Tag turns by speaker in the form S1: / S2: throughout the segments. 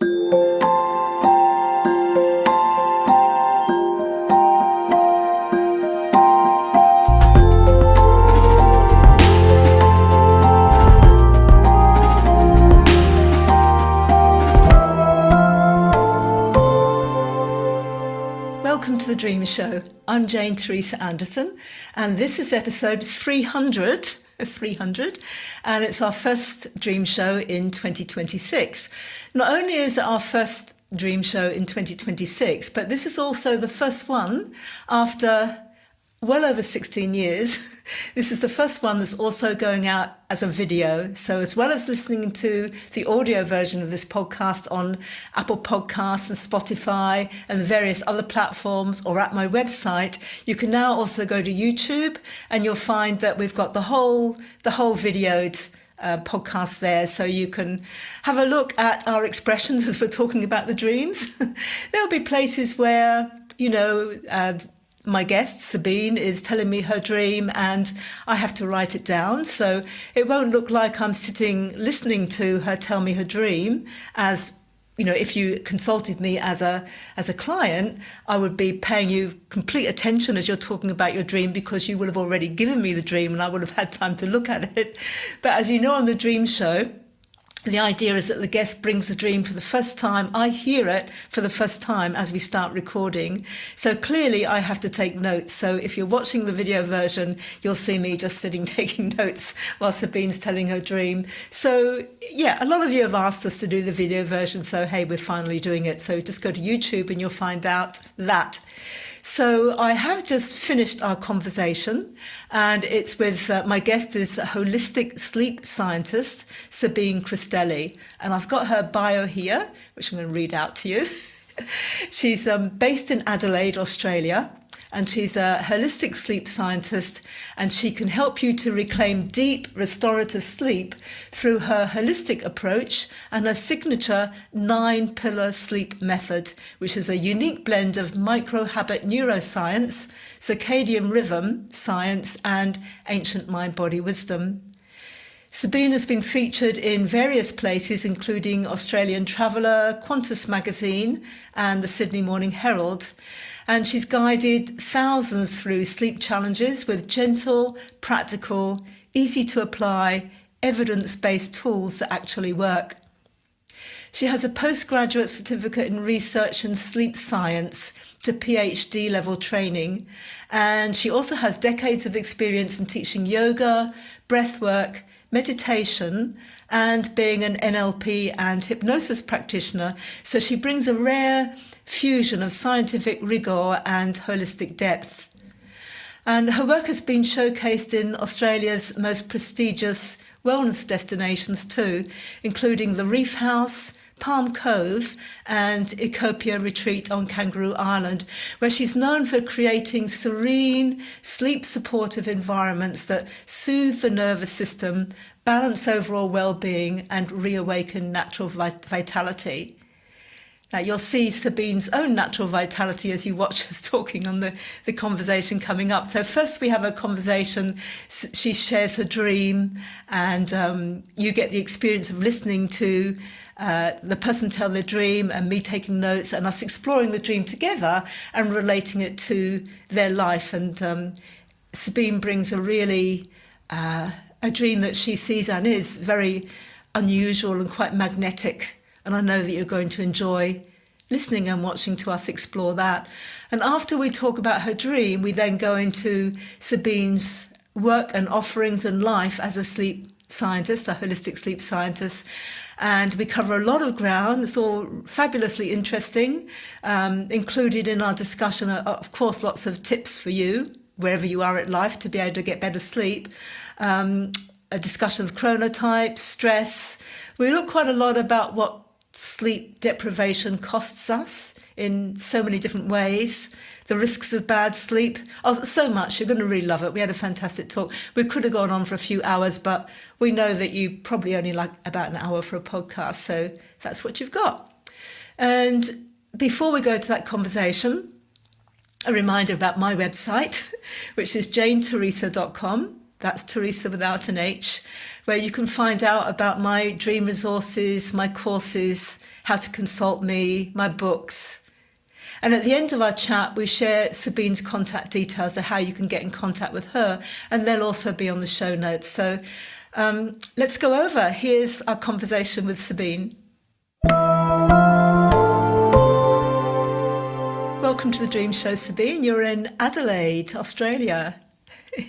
S1: Welcome to The Dream Show. I'm Jane Teresa Anderson, and this is episode 300, and it's our first Dream Show in 2026. Not only is it our first Dream Show in 2026, but this is also the first one after well over 16 years. This is the first one that's also going out as a video. So as well as listening to the audio version of this podcast on Apple Podcasts and Spotify and various other platforms or at my website, you can now also go to YouTube and you'll find that we've got the whole videoed podcast there, so you can have a look at our expressions as we're talking about the dreams. There'll be places where, my guest, Sabine, is telling me her dream and I have to write it down. So it won't look like I'm sitting listening to her tell me her dream. As if you consulted me as a client, I would be paying you complete attention as you're talking about your dream, because you would have already given me the dream and I would have had time to look at it. But as you know, on the Dream Show, the idea is that the guest brings the dream for the first time. I hear it for the first time as we start recording. So clearly I have to take notes. So if you're watching the video version, you'll see me just sitting taking notes while Sabine's telling her dream. So yeah, a lot of you have asked us to do the video version. So hey, we're finally doing it. So just go to YouTube and you'll find out that. So I have just finished our conversation, and it's with my guest is a holistic sleep scientist, Sabine Christelli. And I've got her bio here, which I'm going to read out to you. She's based in Adelaide, Australia, and she's a holistic sleep scientist, and she can help you to reclaim deep restorative sleep through her holistic approach and her signature 9-pillar sleep method, which is a unique blend of microhabit neuroscience, circadian rhythm science, and ancient mind-body wisdom. Sabine has been featured in various places, including Australian Traveller, Qantas Magazine, and the Sydney Morning Herald. And she's guided thousands through sleep challenges with gentle, practical, easy to apply, evidence-based tools that actually work. She has a postgraduate certificate in research and sleep science to PhD level training. And she also has decades of experience in teaching yoga, breathwork, meditation, and being an NLP and hypnosis practitioner. So she brings a rare fusion of scientific rigor and holistic depth. And her work has been showcased in Australia's most prestigious wellness destinations too, including the Reef House, Palm Cove, and Ecopia Retreat on Kangaroo Island, where she's known for creating serene, sleep-supportive environments that soothe the nervous system, balance overall well-being, and reawaken natural vitality. Now, you'll see Sabine's own natural vitality as you watch us talking on the conversation coming up. So first we have a conversation. She shares her dream, and you get the experience of listening to the person tell their dream and me taking notes and us exploring the dream together and relating it to their life. And Sabine brings a really a dream that she sees and is very unusual and quite magnetic. And I know that you're going to enjoy listening and watching to us explore that. And after we talk about her dream, we then go into Sabine's work and offerings and life as a sleep scientist, a holistic sleep scientist. And we cover a lot of ground. It's all fabulously interesting. Included in our discussion are, of course, lots of tips for you, wherever you are at life, to be able to get better sleep. A discussion of chronotypes, stress. We look quite a lot about what sleep deprivation costs us in so many different ways, the risks of bad sleep. Oh, so much. You're going to really love it. We had a fantastic talk. We could have gone on for a few hours, but we know that you probably only like about an hour for a podcast, so that's what you've got. And before we go to that conversation, a reminder about my website, which is janeteresa.com. That's Teresa without an H, where you can find out about my dream resources, my courses, how to consult me, my books. And at the end of our chat, we share Sabine's contact details of how you can get in contact with her, and they'll also be on the show notes. So let's go over. Here's our conversation with Sabine. Welcome to the Dream Show, Sabine. You're in Adelaide, Australia.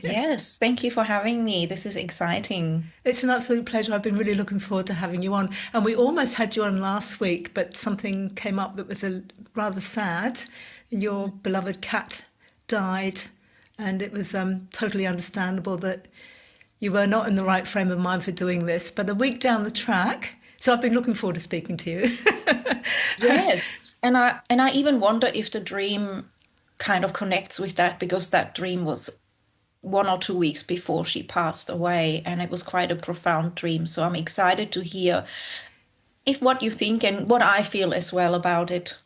S2: Yes, thank you for having me. This is exciting.
S1: It's an absolute pleasure. I've been really looking forward to having you on. And we almost had you on last week, but something came up that was rather sad. Your beloved cat died, and it was totally understandable that you were not in the right frame of mind for doing this. But a week down the track, so I've been looking forward to speaking to you.
S2: Yes, and I even wonder if the dream kind of connects with that because that dream was 1 or 2 weeks before she passed away, and it was quite a profound dream. So I'm excited to hear if what you think and what I feel as well about it.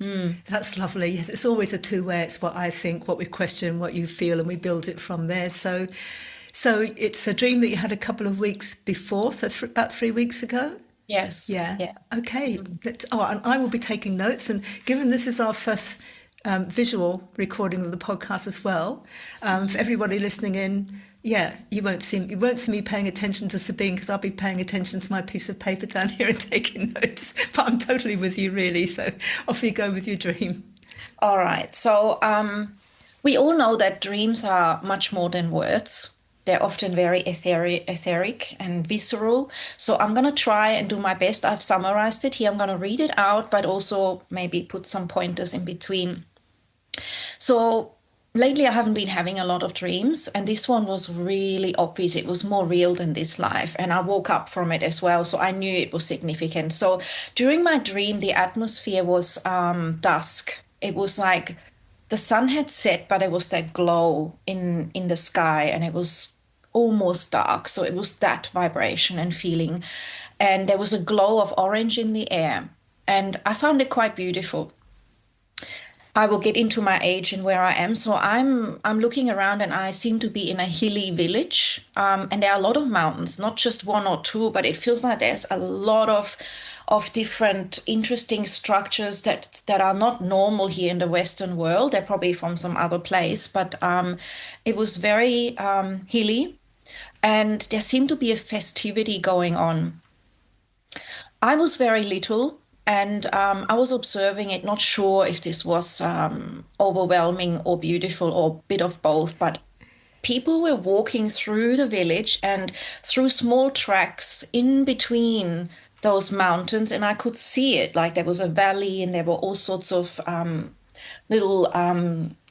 S1: That's lovely. Yes, it's always a two-way. It's what I think, what we question, what you feel, and we build it from there. So it's a dream that you had a couple of weeks before, so about 3 weeks ago.
S2: Yes,
S1: Yeah.
S2: yeah.
S1: Okay. And I will be taking notes. And given this is our first visual recording of the podcast as well, for everybody listening in, yeah, you won't see me paying attention to Sabine because I'll be paying attention to my piece of paper down here and taking notes. But I'm totally with you, really. So off you go with your dream.
S2: All right. So we all know that dreams are much more than words. They're often very etheric and visceral. So I'm going to try and do my best. I've summarized it here. I'm going to read it out, but also maybe put some pointers in between. So lately, I haven't been having a lot of dreams, and this one was really obvious. It was more real than this life, and I woke up from it as well. So I knew it was significant. So during my dream, the atmosphere was dusk. It was like the sun had set, but it was that glow in the sky, and it was almost dark. So it was that vibration and feeling. And there was a glow of orange in the air. And I found it quite beautiful. I will get into my age and where I am. So I'm looking around and I seem to be in a hilly village. And there are a lot of mountains, not just one or two, but it feels like there's a lot of different interesting structures that are not normal here in the Western world. They're probably from some other place, but it was very hilly. And there seemed to be a festivity going on. I was very little and I was observing it, not sure if this was overwhelming or beautiful or a bit of both, but people were walking through the village and through small tracks in between those mountains, and I could see it. Like there was a valley and there were all sorts of little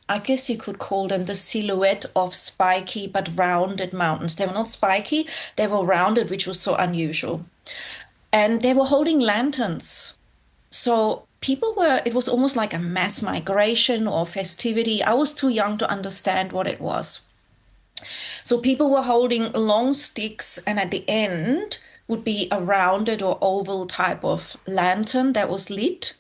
S2: I guess you could call them the silhouette of spiky but rounded mountains. They were not spiky, they were rounded, which was so unusual. And they were holding lanterns. So people were, it was almost like a mass migration or festivity. I was too young to understand what it was. So people were holding long sticks, and at the end would be a rounded or oval type of lantern that was lit.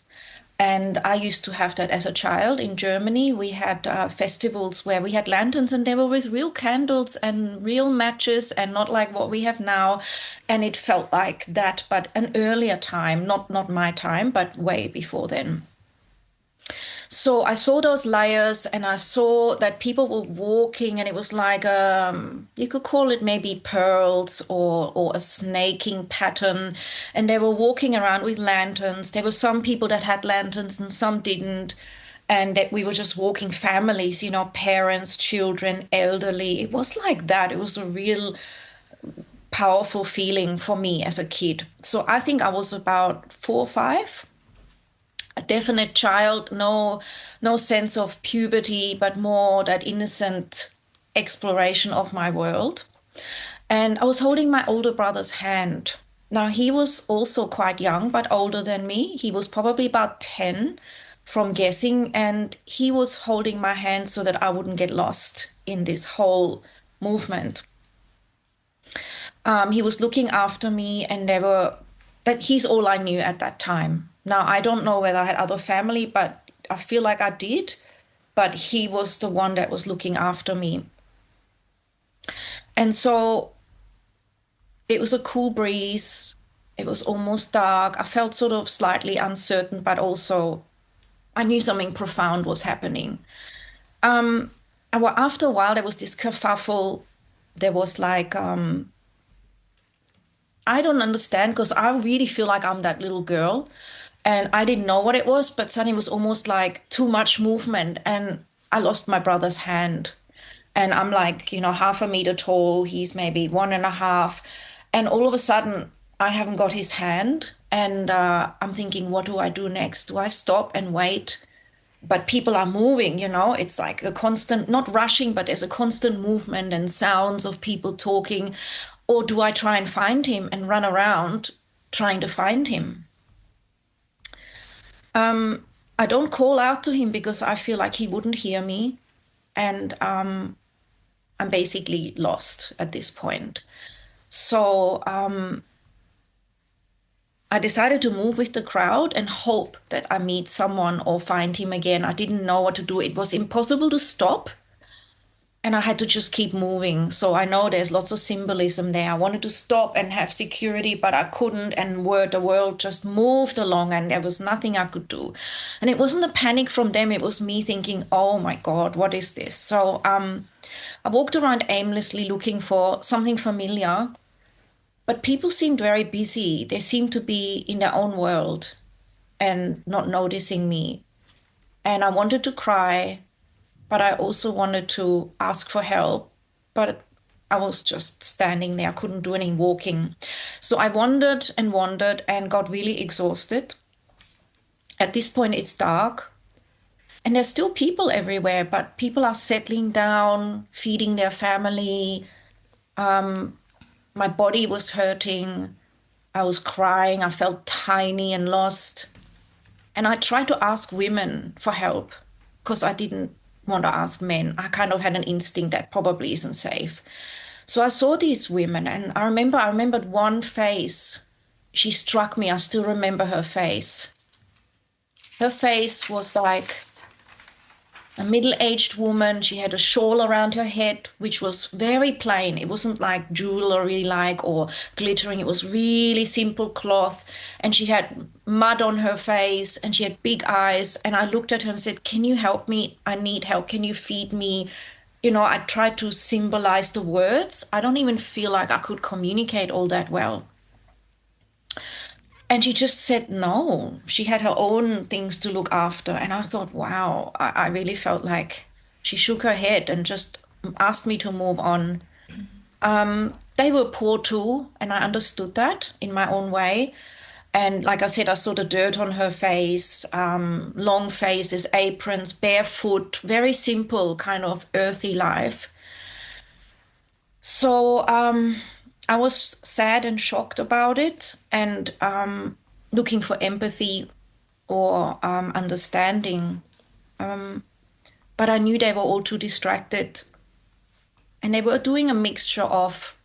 S2: And I used to have that as a child in Germany. We had festivals where we had lanterns and they were with real candles and real matches and not like what we have now. And it felt like that, but an earlier time, not my time, but way before then. So I saw those layers and I saw that people were walking, and it was like you could call it maybe pearls or a snaking pattern. And they were walking around with lanterns. There were some people that had lanterns and some didn't. And that we were just walking families, parents, children, elderly. It was like that. It was a real powerful feeling for me as a kid. So I think I was about 4 or 5, a definite child, no sense of puberty, but more that innocent exploration of my world. And I was holding my older brother's hand. Now he was also quite young, but older than me. He was probably about 10 from guessing, and he was holding my hand so that I wouldn't get lost in this whole movement. He was looking after me, and but he's all I knew at that time. Now, I don't know whether I had other family, but I feel like I did. But he was the one that was looking after me. And so it was a cool breeze. It was almost dark. I felt sort of slightly uncertain, but also I knew something profound was happening. After a while, there was this kerfuffle. There was like, I don't understand because I really feel like I'm that little girl and I didn't know what it was, but suddenly it was almost like too much movement and I lost my brother's hand. And I'm like, half a meter tall. He's maybe one and a half. And all of a sudden, I haven't got his hand. And I'm thinking, what do I do next? Do I stop and wait? But people are moving, it's like a constant, not rushing, but there's a constant movement and sounds of people talking. Or do I try and find him and run around trying to find him? I don't call out to him because I feel like he wouldn't hear me. And I'm basically lost at this point. So I decided to move with the crowd and hope that I meet someone or find him again. I didn't know what to do. It was impossible to stop. And I had to just keep moving. So I know there's lots of symbolism there. I wanted to stop and have security, but I couldn't. And the world just moved along and there was nothing I could do. And it wasn't a panic from them. It was me thinking, oh my God, what is this? So I walked around aimlessly looking for something familiar, but people seemed very busy. They seemed to be in their own world and not noticing me. And I wanted to cry, but I also wanted to ask for help. But I was just standing there. I couldn't do any walking. So I wandered and got really exhausted. At this point, it's dark. And there's still people everywhere, but people are settling down, feeding their family. My body was hurting. I was crying. I felt tiny and lost. And I tried to ask women for help because I didn't want to ask men. I kind of had an instinct that probably isn't safe. So I saw these women and I remembered one face. She struck me. I still remember her face. Her face was like a middle-aged woman. She had a shawl around her head, which was very plain. It wasn't like jewelry like or glittering. It was really simple cloth. And she had mud on her face and she had big eyes. And I looked at her and said, can you help me? I need help. Can you feed me? I tried to symbolize the words. I don't even feel like I could communicate all that well. And she just said no. She had her own things to look after. And I thought, wow, I really felt like she shook her head and just asked me to move on. They were poor too, and I understood that in my own way. And like I said, I saw the dirt on her face, long faces, aprons, barefoot, very simple, kind of earthy life. So I was sad and shocked about it and looking for empathy or understanding. But I knew they were all too distracted. And they were doing a mixture of,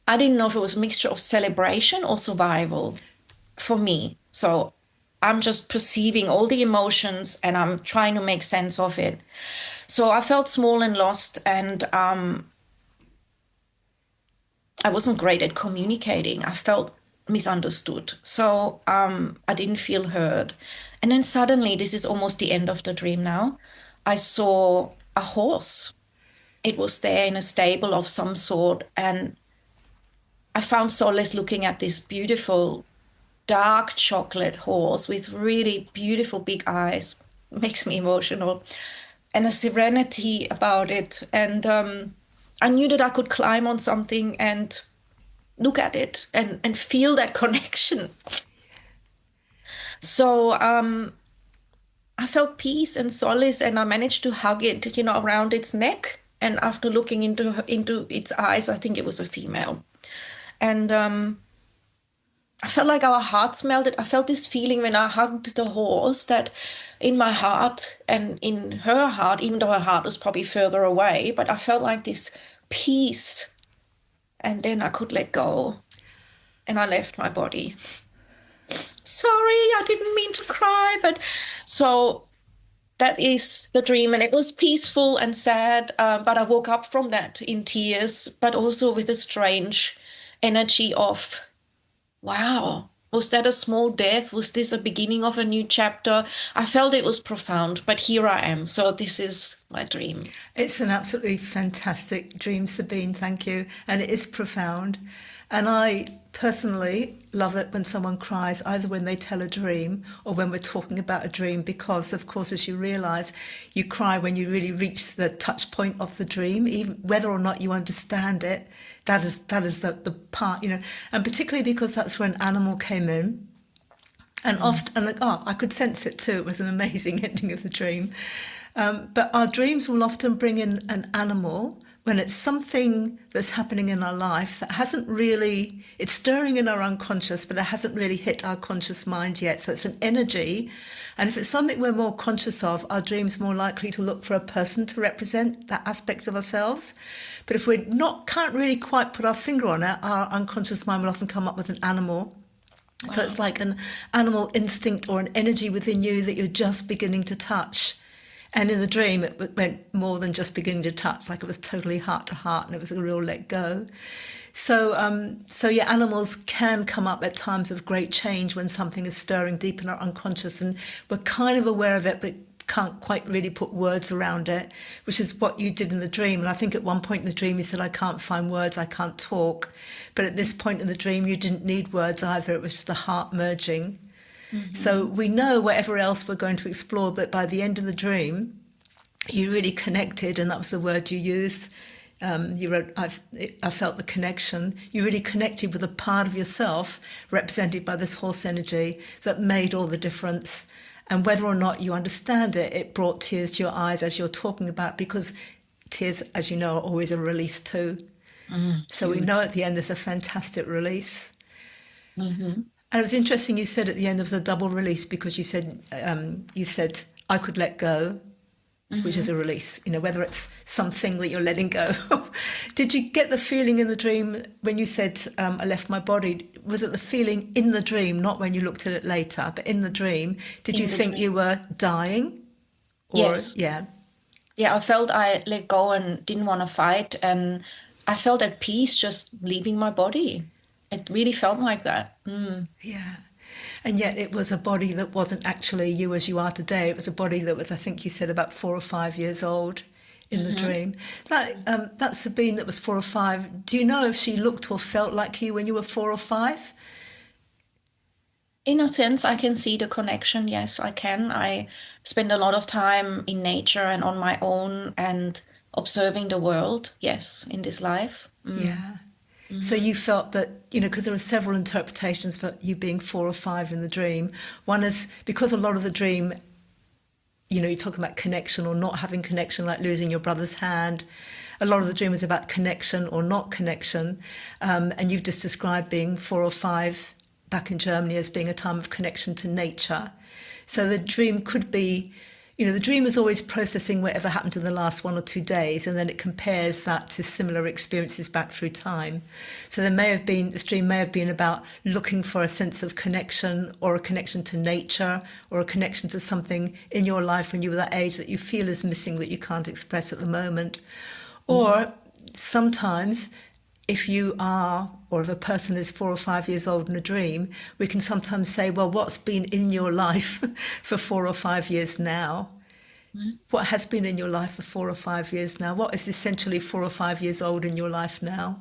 S2: I didn't know if it was a mixture of celebration or survival for me. So I'm just perceiving all the emotions and I'm trying to make sense of it. So I felt small and lost and I wasn't great at communicating. I felt misunderstood. So I didn't feel heard. And then suddenly, this is almost the end of the dream now, I saw a horse. It was there in a stable of some sort. And I found solace looking at this beautiful dark chocolate horse with really beautiful big eyes. Makes me emotional. And a serenity about it. And I knew that I could climb on something and look at it and feel that connection. So I felt peace and solace, and I managed to hug it, around its neck. And after looking into its eyes, I think it was a female. And I felt like our hearts melted. I felt this feeling when I hugged the horse that in my heart and in her heart, even though her heart was probably further away, but I felt like this peace. And then I could let go and I left my body. Sorry, I didn't mean to cry, but so that is the dream. And it was peaceful and sad, but I woke up from that in tears, but also with a strange energy of Wow. Was that a small death? Was this a beginning of a new chapter? I felt it was profound, but here I am. So this is my dream.
S1: It's an absolutely fantastic dream, Sabine. Thank you. And it is profound. And I personally love it when someone cries, either when they tell a dream or when we're talking about a dream, because, of course, as you realize, you cry when you really reach the touch point of the dream, even whether or not you understand it. That is the part, and particularly because that's where an animal came in. And often, and like, I could sense it too. It was an amazing ending of the dream. But our dreams will often bring in an animal when it's something that's happening in our life that hasn't really, it's stirring in our unconscious, but it hasn't really hit our conscious mind yet. So it's an energy. And if it's something we're more conscious of, our dream's more likely to look for a person to represent that aspect of ourselves. But if can't really quite put our finger on it, our unconscious mind will often come up with an animal. So it's
S2: Wow.
S1: like an animal instinct or an energy within you that you're just beginning to touch. And in the dream, it went more than just beginning to touch, like it was totally heart to heart, and it was a real let go. So yeah, animals can come up at times of great change when something is stirring deep in our unconscious, and we're kind of aware of it, but can't quite really put words around it, which is what you did in the dream. And I think at one point in the dream, you said, I can't find words, I can't talk. But at this point in the dream, you didn't need words either. It was just a heart merging. So
S2: Hmm.
S1: we know whatever else we're going to explore, that by the end of the dream, you really connected, and that was the word you used. You wrote, I felt the connection. You really connected with a part of yourself represented by this horse energy that made all the difference. And whether or not you understand it, it brought tears to your eyes as you're talking about, because tears, as you know, are always a release too. So we
S2: Beautiful.
S1: know at the end there's a fantastic release.
S2: Hmm.
S1: And it was interesting you said at the end there was a double release, because you said I could let go, which is
S2: Hmm.
S1: a release, whether it's something that you're letting go. Did you get the feeling in the dream when you said, I left my body? Was it the feeling in the dream, not when you looked at it later, but in the dream? Did you
S2: In the
S1: think you
S2: dream.
S1: were dying? Or,
S2: Yes.
S1: yeah,
S2: Yeah, I felt I let go and didn't want to fight. And I felt at peace just leaving my body. It really felt like that. Mm.
S1: yeah. And yet it was a body that wasn't actually you as you are today. It was a body that was, I think you said, about 4 or 5 years old in the
S2: Hmm.
S1: dream. That Sabine that was 4 or 5, do you know if she looked or felt like you when you were 4 or 5?
S2: In a sense, I can see the connection. Yes, I can. I spend a lot of time in nature and on my own and observing the world. Yes, in this life. Mm.
S1: Yeah. So
S2: Hmm.
S1: you felt that, because there are several interpretations for you being 4 or 5 in the dream. One is because a lot of the dream, you're talking about connection or not having connection, like losing your brother's hand. A lot of the dream is about connection or not connection. And you've just described being 4 or 5 back in Germany as being a time of connection to nature. So the dream could be, the dream is always processing whatever happened in the last 1 or 2 days, and then it compares that to similar experiences back through time. So this dream may have been about looking for a sense of connection, or a connection to nature, or a connection to something in your life when you were that age that you feel is missing, that you can't express at the moment.
S2: Hmm.
S1: Or sometimes, if you are, or if a person is 4 or 5 years old in a dream, we can sometimes say, well, what's been in your life for 4 or 5 years now? What has been in your life for 4 or 5 years now? What is essentially 4 or 5 years old in your life now?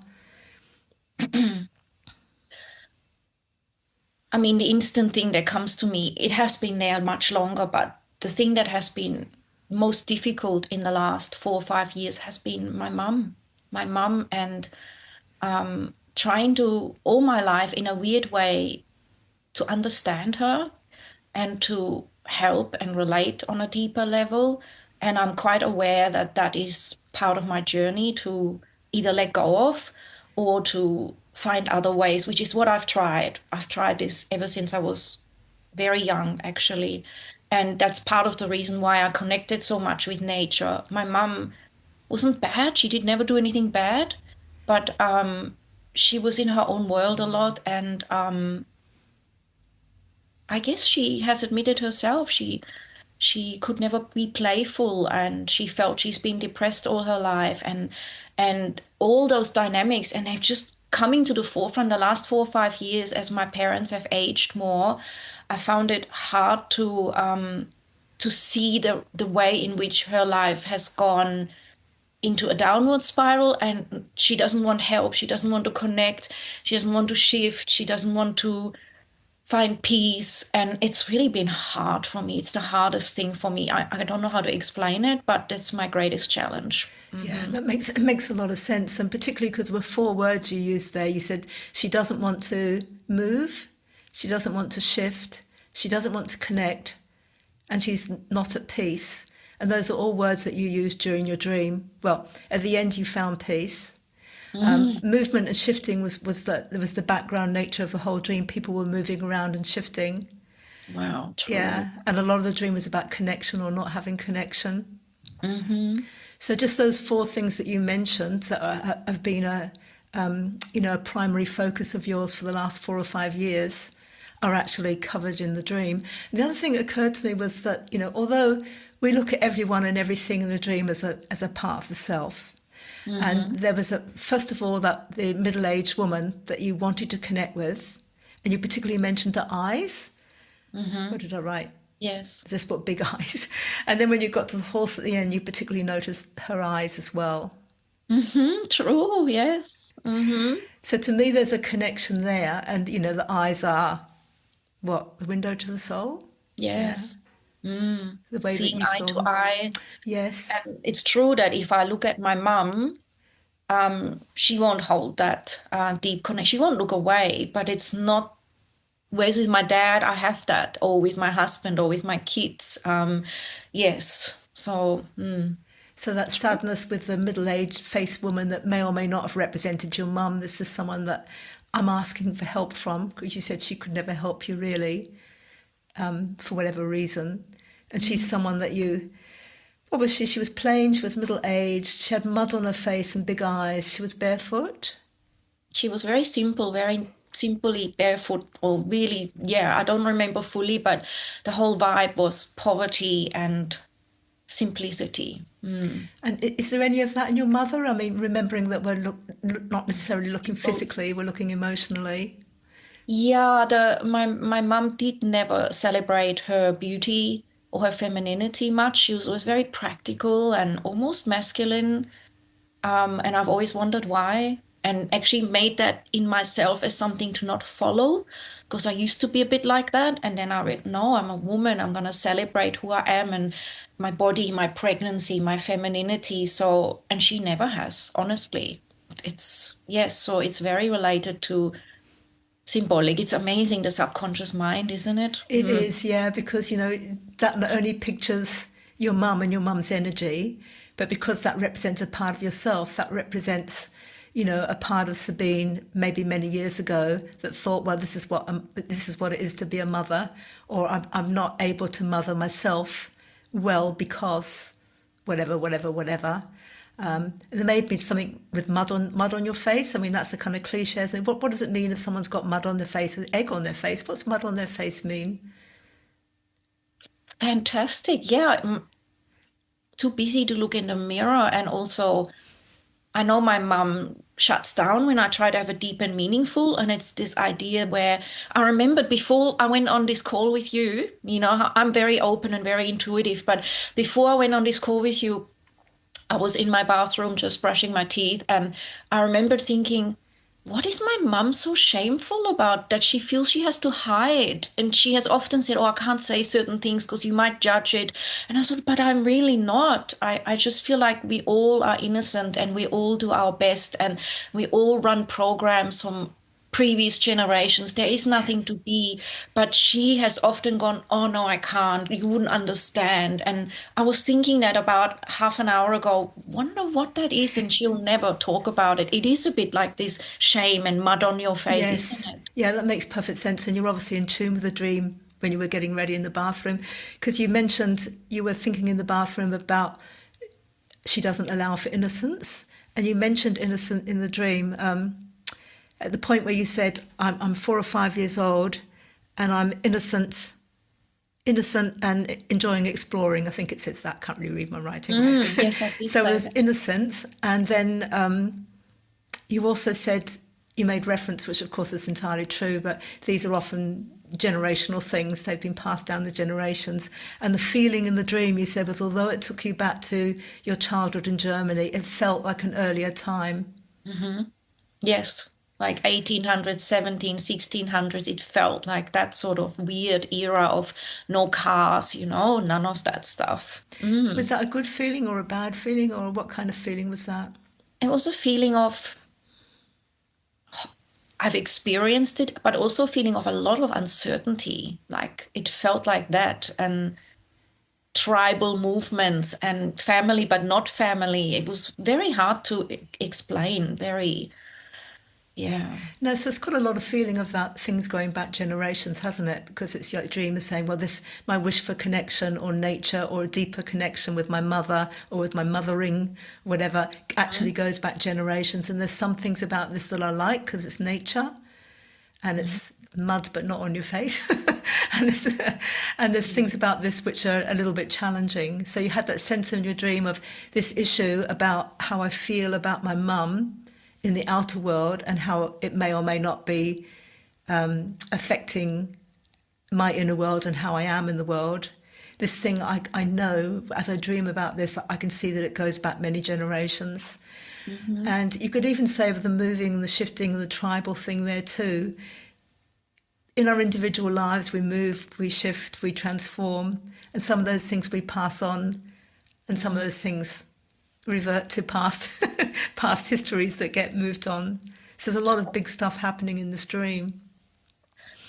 S2: I mean, the instant thing that comes to me, it has been there much longer, but the thing that has been most difficult in the last 4 or 5 years has been my mum. My mum, and trying to all my life in a weird way to understand her and to help and relate on a deeper level. And I'm quite aware that that is part of my journey to either let go of or to find other ways, which is what I've tried. I've tried this ever since I was very young, actually. And that's part of the reason why I connected so much with nature. My mum wasn't bad. She did never do anything bad, but she was in her own world a lot. And I guess she has admitted herself she could never be playful, and she felt she's been depressed all her life, and all those dynamics, and they've just coming to the forefront the last 4 or 5 years as my parents have aged more. I found it hard to see the way in which her life has gone into a downward spiral, and she doesn't want help, she doesn't want to connect, she doesn't want to shift, she doesn't want to find peace. And it's really been hard for me. It's the hardest thing for me. I don't know how to explain it, but that's my greatest challenge.
S1: Yeah, it makes a lot of sense, and particularly because there were 4 words you used there. You said she doesn't want to move, she doesn't want to shift, she doesn't want to connect, and she's not at peace. And those are all words that you used during your dream. Well, at the end, you found peace. Movement and shifting was the background nature of the whole dream. People were moving around and shifting.
S2: Wow, true.
S1: Yeah, and a lot of the dream was about connection or not having connection. So just those 4 things that you mentioned that have been a primary focus of yours for the last 4 or 5 years are actually covered in the dream. And the other thing that occurred to me was that, although we look at everyone and everything in the dream as a part of the self, and there was first of all, the middle-aged woman that you wanted to connect with, and you particularly mentioned the eyes. What did I write?
S2: Yes.
S1: Just put big eyes. And then when you got to the horse at the end, you particularly noticed her eyes as well.
S2: True, yes.
S1: So to me, there's a connection there. And, the eyes are, what, the window to the soul?
S2: Yes.
S1: The way
S2: Seeing
S1: that you
S2: eye
S1: saw
S2: to
S1: them.
S2: eye.
S1: Yes.
S2: And it's true that if I look at my mum, she won't hold that deep connection. She won't look away, but it's not. Whereas with my dad, I have that, or with my husband, or with my kids. Yes. So.
S1: So that sadness with the middle-aged faced woman that may or may not have represented your mum, this is someone that I'm asking for help from, because you said she could never help you really, for whatever reason. And she's someone that what was she? She was plain, she was middle-aged, she had mud on her face and big eyes, she was barefoot.
S2: She was very simple, very simply barefoot, or really, yeah, I don't remember fully, but the whole vibe was poverty and simplicity.
S1: And is there any of that in your mother? I mean, remembering that we're not necessarily looking physically, we're looking emotionally.
S2: Yeah, my mum did never celebrate her beauty or her femininity much. She was always very practical and almost masculine. And I've always wondered why, and actually made that in myself as something to not follow, because I used to be a bit like that. And then I read, no, I'm a woman. I'm going to celebrate who I am and my body, my pregnancy, my femininity. So, and she never has, honestly. Yes, so it's very related to symbolic. It's amazing, the subconscious mind, isn't it?
S1: It is, yeah, because, that not only pictures your mum and your mum's energy, but because that represents a part of yourself, that represents, a part of Sabine maybe many years ago that thought, well, this is what it is to be a mother, or I'm not able to mother myself well because whatever. There may be something with mud on your face. I mean, that's a kind of cliche, isn't it? What does it mean if someone's got mud on their face, an egg on their face? What's mud on their face mean?
S2: Fantastic. Yeah. Too busy to look in the mirror. And also, I know my mum shuts down when I try to have a deep and meaningful. And it's this idea where I remembered before I went on this call with you, I'm very open and very intuitive. But before I went on this call with you, I was in my bathroom just brushing my teeth. And I remembered thinking, what is my mum so shameful about that she feels she has to hide? And she has often said, oh, I can't say certain things because you might judge it. And I thought, but I'm really not. I just feel like we all are innocent and we all do our best and we all run programs from previous generations. There is nothing to be. But she has often gone, oh, no, I can't. You wouldn't understand. And I was thinking that about half an hour ago, wonder what that is. And she'll never talk about it. It is a bit like this shame and mud on your face,
S1: Yes.
S2: isn't it?
S1: Yeah, that makes perfect sense. And you're obviously in tune with the dream when you were getting ready in the bathroom, because you mentioned you were thinking in the bathroom about she doesn't allow for innocence. And you mentioned innocent in the dream. At the point where you said, I'm 4 or 5 years old and I'm innocent and enjoying exploring. I think it says that. Can't really read my writing.
S2: Yes, I did
S1: So
S2: say
S1: there's
S2: that.
S1: innocence. And then you also said you made reference, which of course is entirely true, but these are often generational things. They've been passed down the generations. And the feeling in the dream, you said, was although it took you back to your childhood in Germany, it felt like an earlier time.
S2: Hmm. Yes, like 1800s, 17, 1600s, it felt like that sort of weird era of no cars, none of that stuff.
S1: Was that a good feeling or a bad feeling, or what kind of feeling was that?
S2: It was a feeling of, I've experienced it, but also a feeling of a lot of uncertainty. Like it felt like that. And tribal movements and family, but not family. It was very hard to explain. Very, yeah.
S1: No, so it's got a lot of feeling of that things going back generations, hasn't it? Because it's like dream is saying, well, this my wish for connection or nature or a deeper connection with my mother or with my mothering, whatever, actually goes back generations. And there's some things about this that I like because it's nature and it's mud but not on your face. and, there's things about this which are a little bit challenging. So you had that sense in your dream of this issue about how I feel about my mum in the outer world and how it may or may not be affecting my inner world and how I am in the world. This thing I know, as I dream about this, I can see that it goes back many generations.
S2: Mm-hmm.
S1: And you could even say with the moving, the shifting, the tribal thing there too, in our individual lives, we move, we shift, we transform. And some of those things we pass on and some of those things revert to past past histories that get moved on. So there's a lot of big stuff happening in this dream.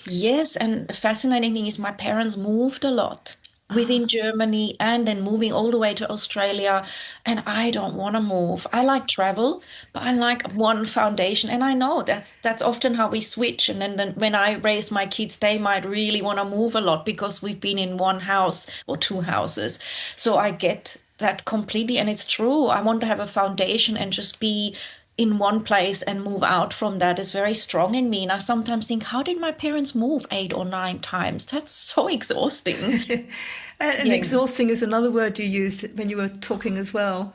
S2: Yes, and the fascinating thing is my parents moved a lot within Germany and then moving all the way to Australia. And I don't want to move. I like travel, but I like one foundation. And I know that's often how we switch. And then when I raise my kids, they might really want to move a lot because we've been in one house or two houses. So I get that completely. And it's true. I want to have a foundation and just be in one place and move out from that is very strong in me. And I sometimes think, how did my parents move 8 or 9 times? That's so exhausting.
S1: And
S2: Yeah.
S1: exhausting is another word you used when you were talking as well.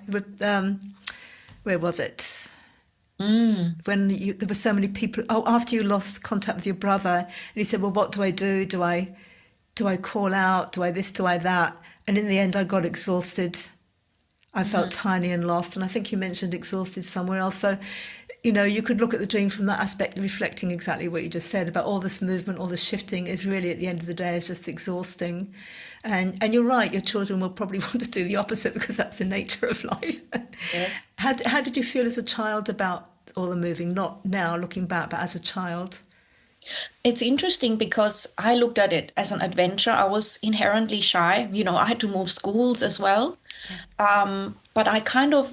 S1: Where was it? When there were so many people. Oh, after you lost contact with your brother, and you said, "Well, what do I do? Do I call out? Do I this? Do I that?" And in the end, I got exhausted. I felt tiny and lost. And I think you mentioned exhausted somewhere else. So, you could look at the dream from that aspect, reflecting exactly what you just said about all this movement, all this shifting is really at the end of the day is just exhausting. And you're right, your children will probably want to do the opposite because that's the nature of life.
S2: Yes.
S1: How did you feel as a child about all the moving? Not now looking back, but as a child.
S2: It's interesting because I looked at it as an adventure. I was inherently shy. I had to move schools as well.
S1: Yeah.
S2: But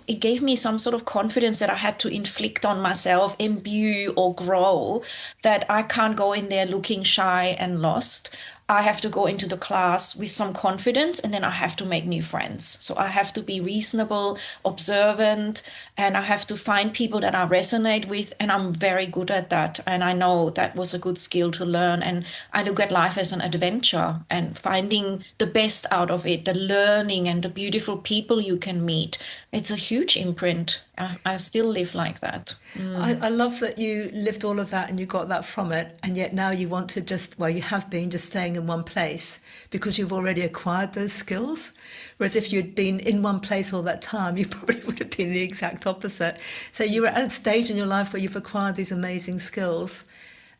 S2: it gave me some sort of confidence that I had to inflict on myself, imbue or grow, that I can't go in there looking shy and lost. I have to go into the class with some confidence and then I have to make new friends. So I have to be reasonable, observant, and I have to find people that I resonate with. And I'm very good at that. And I know that was a good skill to learn. And I look at life as an adventure and finding the best out of it, the learning and the beautiful people you can meet. It's a huge imprint. I still live like that.
S1: I love that you lived all of that and you got that from it, and yet now you want to you have been just staying in one place because you've already acquired those skills. Whereas if you'd been in one place all that time, you probably would have been the exact opposite. So you're at a stage in your life where you've acquired these amazing skills.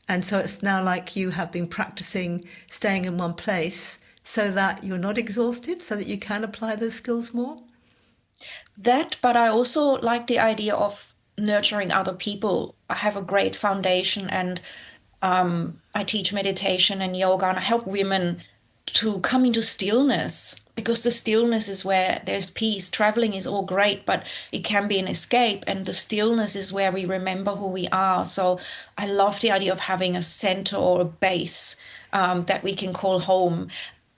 S1: And so it's now like you have been practicing staying in one place so that you're not exhausted, so that you can apply those skills more.
S2: That, but I also like the idea of nurturing other people. I have a great foundation and I teach meditation and yoga and I help women to come into stillness because the stillness is where there's peace. Traveling is all great, but it can be an escape, and the stillness is where we remember who we are. So I love the idea of having a center or a base that we can call home.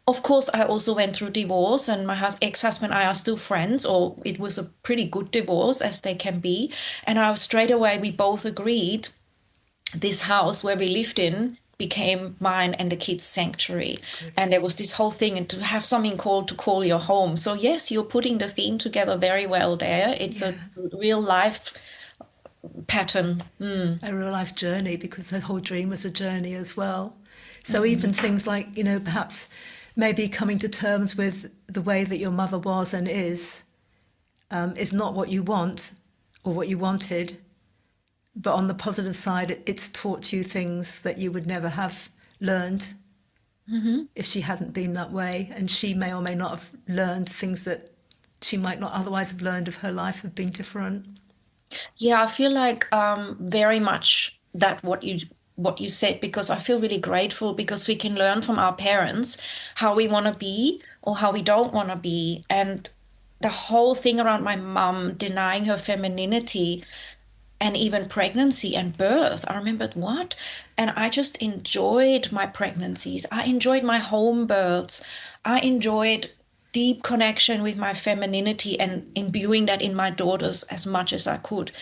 S2: Of course, I also went through divorce, and my ex-husband and I are still friends, or it was a pretty good divorce as they can be. And straight away, we both agreed this house where we lived in became mine and the kids' sanctuary. And there was this whole thing, and to have something called to call your home. So yes, you're putting the theme together very well there. It's
S1: Yeah.
S2: a real life pattern.
S1: a real life journey, because the whole dream was a journey as well. So even things like, perhaps maybe coming to terms with the way that your mother was and is not what you want or what you wanted. But on the positive side, it's taught you things that you would never have learned if she hadn't been that way. And she may or may not have learned things that she might not otherwise have learned if her life had been different.
S2: Yeah, I feel like very much that what you said, because I feel really grateful because we can learn from our parents how we want to be or how we don't want to be. And the whole thing around my mum denying her femininity and even pregnancy and birth. I remembered what? And I just enjoyed my pregnancies. I enjoyed my home births. I enjoyed deep connection with my femininity and imbuing that in my daughters as much as I could.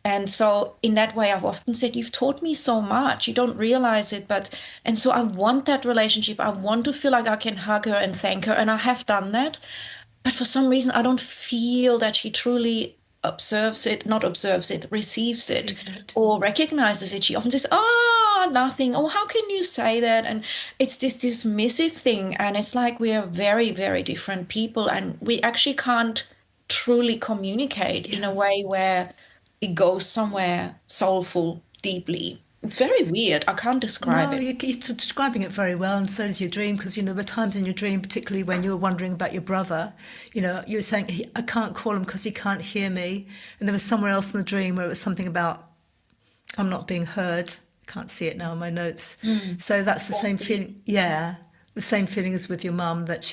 S2: And so in that way, I've often said, you've taught me so much. You don't realize it, but and so I want that relationship. I want to feel like I can hug her and thank her. And I have done that. But for some reason, I don't feel that she truly observes it, not observes it, receives it,
S1: Receives it.
S2: or recognizes it. She often says, "Oh, nothing. Oh, how can you say that?" And it's this dismissive thing. And it's like we are very, very different people, and we actually can't truly communicate in a
S1: Yeah.
S2: way where it goes somewhere soulful, deeply. It's very weird. I can't describe
S1: No,
S2: it.
S1: you're describing it very well, and so does your dream, because, there were times in your dream, particularly when you were wondering about your brother, you were saying, I can't call him because he can't hear me. And there was somewhere else in the dream where it was something about, I'm not being heard. Can't see it now in my notes.
S2: Mm.
S1: So that's the same feeling. Yeah. The same feeling as with your mum, that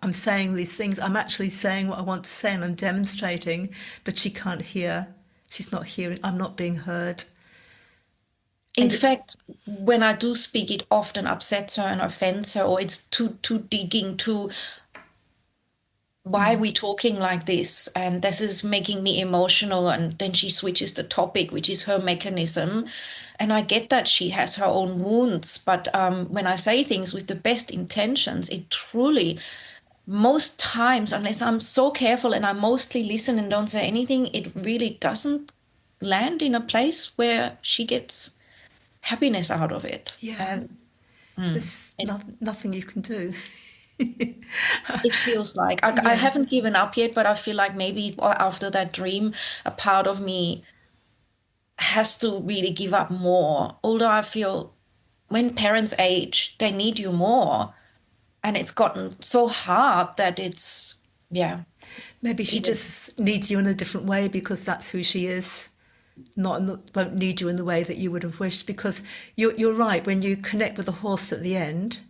S1: I'm saying these things, I'm actually saying what I want to say and I'm demonstrating, but she can't hear. She's not hearing, I'm not being heard.
S2: In
S1: And
S2: fact, when I do speak, it often upsets her and offends her, or it's too digging, too why are we talking like this? And this is making me emotional. And then she switches the topic, which is her mechanism. And I get that she has her own wounds, but when I say things with the best intentions, it truly, most times, unless I'm so careful and I mostly listen and don't say anything, it really doesn't land in a place where she gets happiness out of it.
S1: yeah,
S2: And mm,
S1: there's
S2: it,
S1: nothing you can do.
S2: it feels like I
S1: Yeah,
S2: haven't given up yet, but I feel like maybe after that dream, a part of me has to really give up more. Although I feel when parents age, they need you more. And it's gotten so hard that yeah,
S1: maybe she
S2: even,
S1: just needs you in a different way because that's who she is. Not in the, won't need you in the way that you would have wished, because you're right. When you connect with the horse at the end,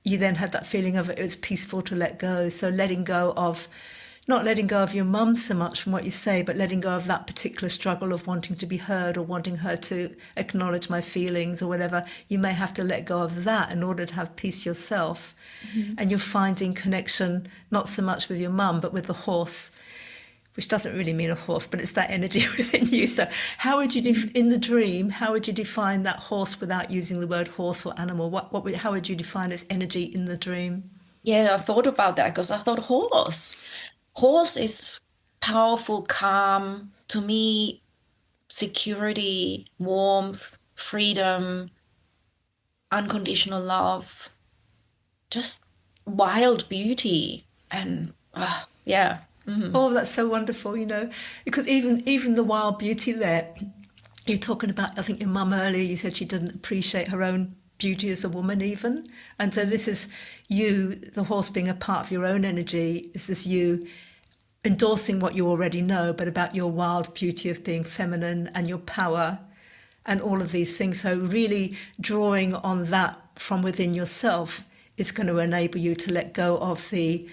S1: you then had that feeling of it was peaceful to let go. So letting go of, not letting go of your mum so much from what you say, but letting go of that particular struggle of wanting to be heard or wanting her to acknowledge my feelings or whatever. You may have to let go of that in order to have peace yourself.
S2: Mhm.
S1: And you're finding connection not so much with your mum, but with the horse, which doesn't really mean a horse, but it's that energy within you. So how would you, in the dream, how would you define that horse without using the word horse or animal? How would you define its energy in the dream?
S2: Yeah, I thought about that because I thought horse. Horse is powerful, calm. To me, security, warmth, freedom, unconditional love, just wild beauty. And yeah. Mhm.
S1: Oh, that's so wonderful, because even the wild beauty there, you're talking about, I think your mum earlier, you said she didn't appreciate her own beauty as a woman even. And so this is you, the horse, being a part of your own energy. This is you endorsing what you already know, but about your wild beauty of being feminine and your power and all of these things. So really drawing on that from within yourself is going to enable you to let go of the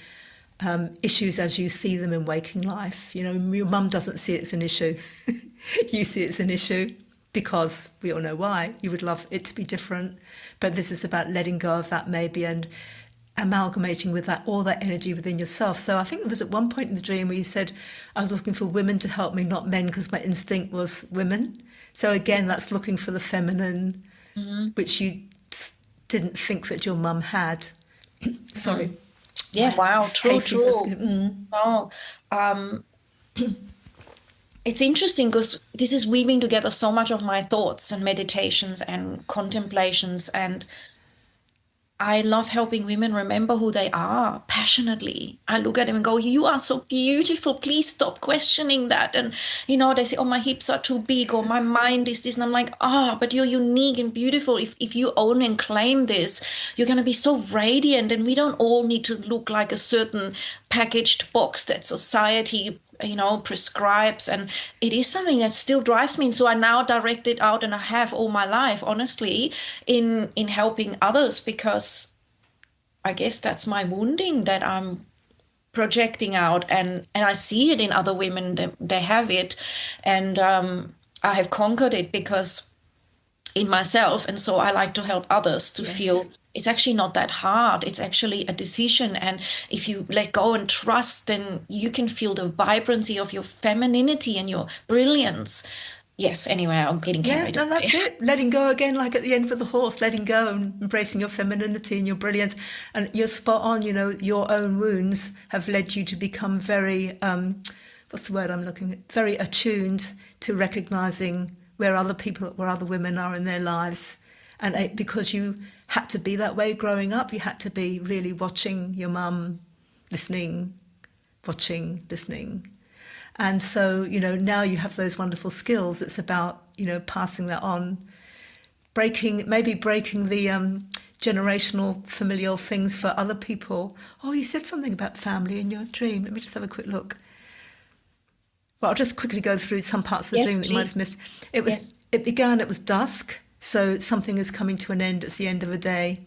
S1: issues as you see them in waking life. Your mum doesn't see it as an issue. You see it's an issue because we all know why. You would love it to be different. But this is about letting go of that maybe and amalgamating with that, all that energy within yourself. So I think there was at one point in the dream where you said, I was looking for women to help me, not men, because my instinct was women. So again, that's looking for the feminine,
S2: Mhm.
S1: which you didn't think that your mum had. Sorry.
S2: Mhm. Yeah,
S1: My
S2: wow,
S1: hay
S2: true,
S1: fever's
S2: true.
S1: good.
S2: No, um, It's interesting because this is weaving together so much of my thoughts and meditations and contemplations. And I love helping women remember who they are passionately. I look at them and go, "You are so beautiful. Please stop questioning that." And, they say, "Oh, my hips are too big," or "My mind is this." And I'm like, "Ah, but you're unique and beautiful. If you own and claim this, you're going to be so radiant." And we don't all need to look like a certain packaged box that society prescribes, and it is something that still drives me. And so I now direct it out, and I have all my life, honestly, in helping others, because I guess that's my wounding that I'm projecting out, and I see it in other women. They have it, and I have conquered it because in myself. And so I like to help others to
S1: Yes.
S2: feel it's actually not that hard. It's actually a decision. And if you let go and trust, then you can feel the vibrancy of your femininity and your brilliance. Yes, anyway, I'm getting
S1: Yeah,
S2: carried
S1: no,
S2: away.
S1: that's it. Letting go again, like at the end of the horse, letting go and embracing your femininity and your brilliance. And you're spot on, your own wounds have led you to become very, what's the word I'm looking at? Very attuned to recognizing where other women are in their lives. And because you had to be that way growing up, you had to be really watching your mum, listening, watching, listening. And so, now you have those wonderful skills. It's about, passing that on, maybe breaking the generational familial things for other people. Oh, you said something about family in your dream. Let me just have a quick look. Well, I'll just quickly go through some parts of the
S2: Yes,
S1: dream that you might have
S2: please.
S1: missed.
S2: Yes.
S1: It was dusk. So something is coming to an end. It's the end of a day.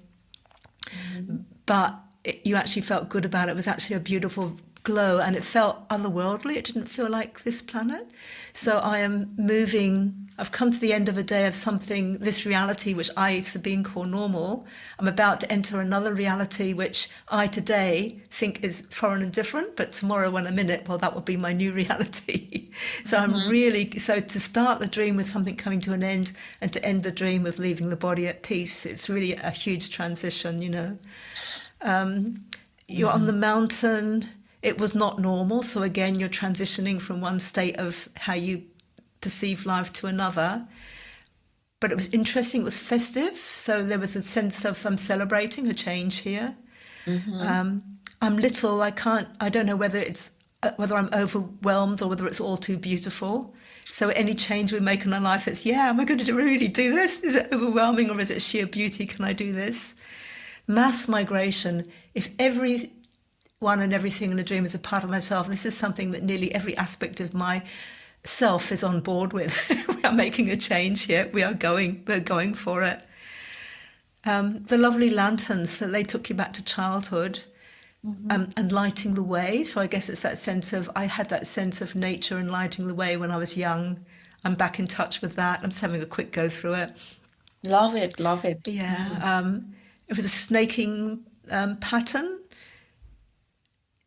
S2: Mhm.
S1: But you actually felt good about it. It was actually a beautiful glow, and it felt otherworldly. It didn't feel like this planet. So I am moving. I've come to the end of a day of something, this reality, which I, Sabine, call normal. I'm about to enter another reality, which I today think is foreign and different, but tomorrow when I'm in it, well, that will be my new reality.
S2: Mhm.
S1: So to start the dream with something coming to an end and to end the dream with leaving the body at peace, it's really a huge transition. You're on the
S2: Mhm.
S1: mountain. It was not normal. So again, you're transitioning from one state of how you perceive life to another. But it was interesting. It was festive. So there was a sense of some celebrating a change here.
S2: Mhm.
S1: I'm little. I don't know whether I'm overwhelmed or whether it's all too beautiful. So any change we make in our life, it's, yeah, am I going to really do this? Is it overwhelming or is it sheer beauty? Can I do this? Mass migration. If everyone and everything in a dream is a part of myself, this is something that nearly every aspect of my self is on board with. We are making a change here. We're going for it. The lovely lanterns, so they took you back to childhood,
S2: Mhm.
S1: and lighting the way. So I guess it's I had that sense of nature and lighting the way when I was young. I'm back in touch with that. I'm just having a quick go through it.
S2: Love it. Love it.
S1: Yeah,
S2: Mm.
S1: it was a snaking pattern.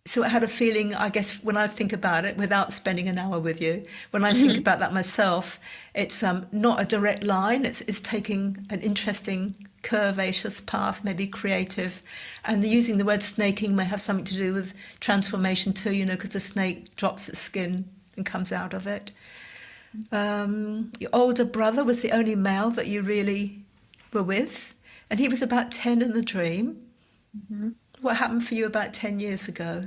S1: So it had a feeling, I guess, when I think about it, without spending an hour with you, when I think
S2: Mhm.
S1: about that myself, it's not a direct line. It's taking an interesting curvaceous path, maybe creative. And using the word snaking may have something to do with transformation too, because the snake drops its skin and comes out of it. Your older brother was the only male that you really were with, and he was about 10 in the dream.
S2: Mhm.
S1: What happened for you about 10 years ago?